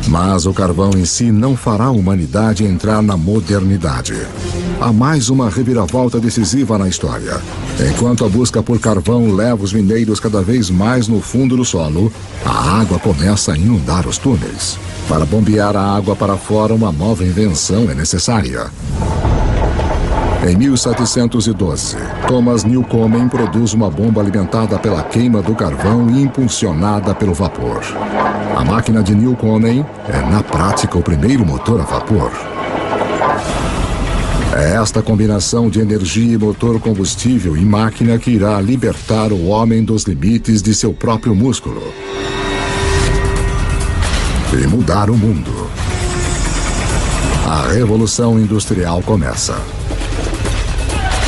Mas o carvão em si não fará a humanidade entrar na modernidade. Há mais uma reviravolta decisiva na história. Enquanto a busca por carvão leva os mineiros cada vez mais no fundo do solo, a água começa a inundar os túneis. Para bombear a água para fora, uma nova invenção é necessária. Em 1712, Thomas Newcomen produz uma bomba alimentada pela queima do carvão e impulsionada pelo vapor. A máquina de Newcomen é, na prática, o primeiro motor a vapor. É esta combinação de energia e motor combustível e máquina que irá libertar o homem dos limites de seu próprio músculo e mudar o mundo. A Revolução Industrial começa.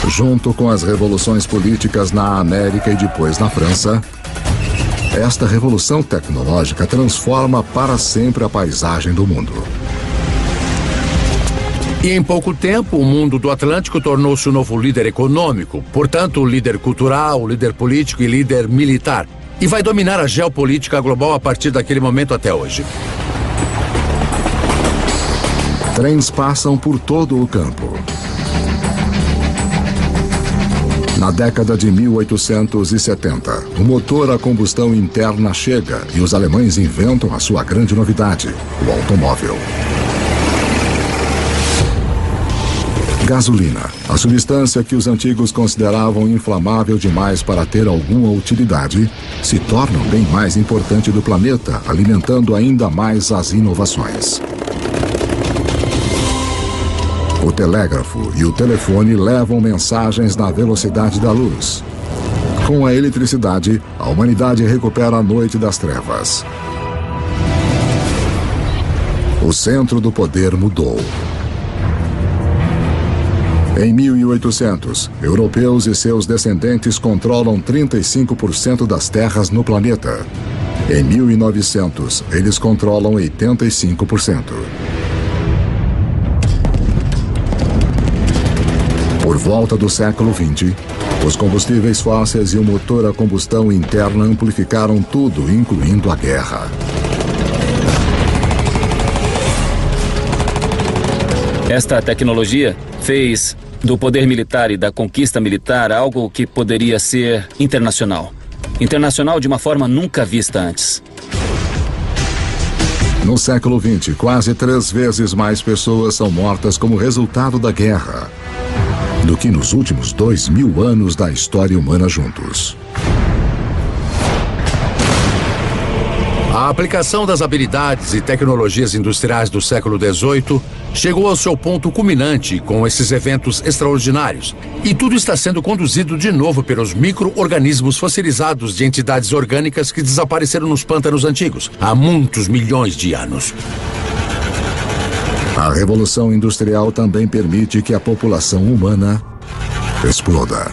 Junto com as revoluções políticas na América e depois na França, esta revolução tecnológica transforma para sempre a paisagem do mundo. E em pouco tempo, o mundo do Atlântico tornou-se o novo líder econômico, portanto, líder cultural, líder político e líder militar. E vai dominar a geopolítica global a partir daquele momento até hoje. Trens passam por todo o campo. Na década de 1870, o motor a combustão interna chega e os alemães inventam a sua grande novidade, o automóvel. Gasolina, a substância que os antigos consideravam inflamável demais para ter alguma utilidade, se torna o bem mais importante do planeta, alimentando ainda mais as inovações. O telégrafo e o telefone levam mensagens na velocidade da luz. Com a eletricidade, a humanidade recupera a noite das trevas. O centro do poder mudou. Em 1800, europeus e seus descendentes controlam 35% das terras no planeta. Em 1900, eles controlam 85%. Por volta do século XX, os combustíveis fósseis e o motor a combustão interna amplificaram tudo, incluindo a guerra. Esta tecnologia fez do poder militar e da conquista militar algo que poderia ser internacional. Internacional de uma forma nunca vista antes. No século XX, quase 3 vezes mais pessoas são mortas como resultado da guerra do que nos últimos 2000 anos da história humana juntos. A aplicação das habilidades e tecnologias industriais do século XVIII chegou ao seu ponto culminante com esses eventos extraordinários. E tudo está sendo conduzido de novo pelos micro-organismos fossilizados de entidades orgânicas que desapareceram nos pântanos antigos há muitos milhões de anos. A Revolução Industrial também permite que a população humana exploda.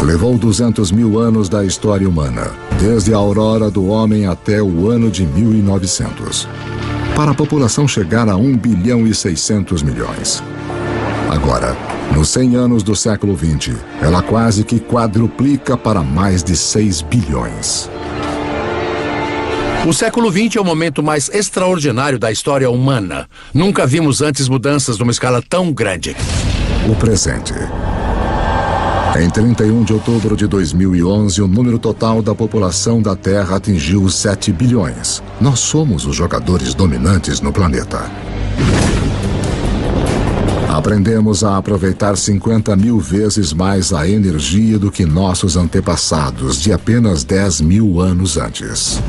Levou 200 mil anos da história humana, desde a aurora do homem até o ano de 1900, para a população chegar a 1 bilhão e 600 milhões. Agora, nos 100 anos do século XX, ela quase que quadruplica para mais de 6 bilhões. O século XX é o momento mais extraordinário da história humana. Nunca vimos antes mudanças numa escala tão grande. O presente. Em 31 de outubro de 2011, o número total da população da Terra atingiu os 7 bilhões. Nós somos os jogadores dominantes no planeta. Aprendemos a aproveitar 50 mil vezes mais a energia do que nossos antepassados de apenas 10 mil anos antes.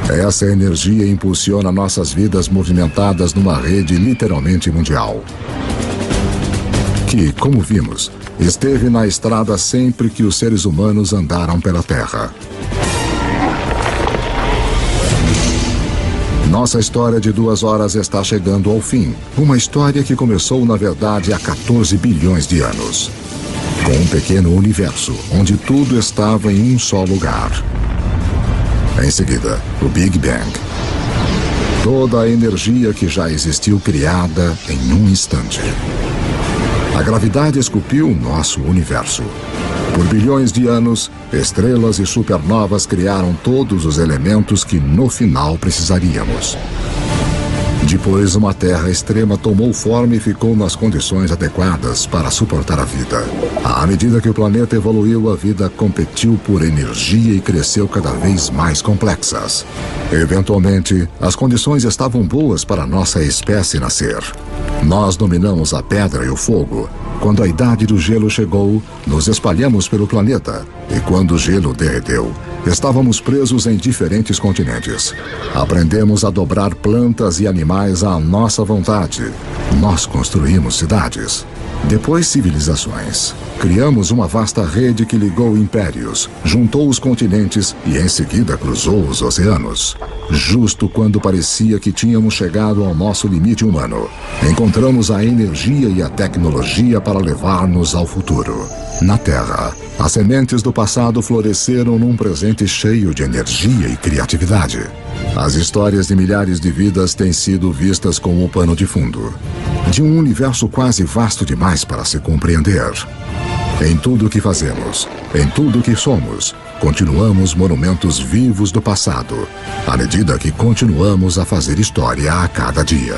Essa energia impulsiona nossas vidas movimentadas numa rede literalmente mundial. Que, como vimos, esteve na estrada sempre que os seres humanos andaram pela Terra. Nossa história de 2 horas está chegando ao fim. Uma história que começou, na verdade, há 14 bilhões de anos. Com um pequeno universo, onde tudo estava em um só lugar. Em seguida, o Big Bang. Toda a energia que já existiu criada em um instante. A gravidade esculpiu o nosso universo. Por bilhões de anos, estrelas e supernovas criaram todos os elementos que no final precisaríamos. Depois, uma Terra extrema tomou forma e ficou nas condições adequadas para suportar a vida. À medida que o planeta evoluiu, a vida competiu por energia e cresceu cada vez mais complexas. Eventualmente, as condições estavam boas para a nossa espécie nascer. Nós dominamos a pedra e o fogo. Quando a idade do gelo chegou, nos espalhamos pelo planeta. E quando o gelo derreteu, estávamos presos em diferentes continentes. Aprendemos a dobrar plantas e animais à nossa vontade. Nós construímos cidades. Depois, civilizações. Criamos uma vasta rede que ligou impérios, juntou os continentes e em seguida cruzou os oceanos. Justo quando parecia que tínhamos chegado ao nosso limite humano, encontramos a energia e a tecnologia para levar-nos ao futuro. Na Terra, as sementes do passado floresceram num presente cheio de energia e criatividade. As histórias de milhares de vidas têm sido vistas como um pano de fundo, de um universo quase vasto demais para se compreender. Em tudo o que fazemos, em tudo o que somos, continuamos monumentos vivos do passado, à medida que continuamos a fazer história a cada dia.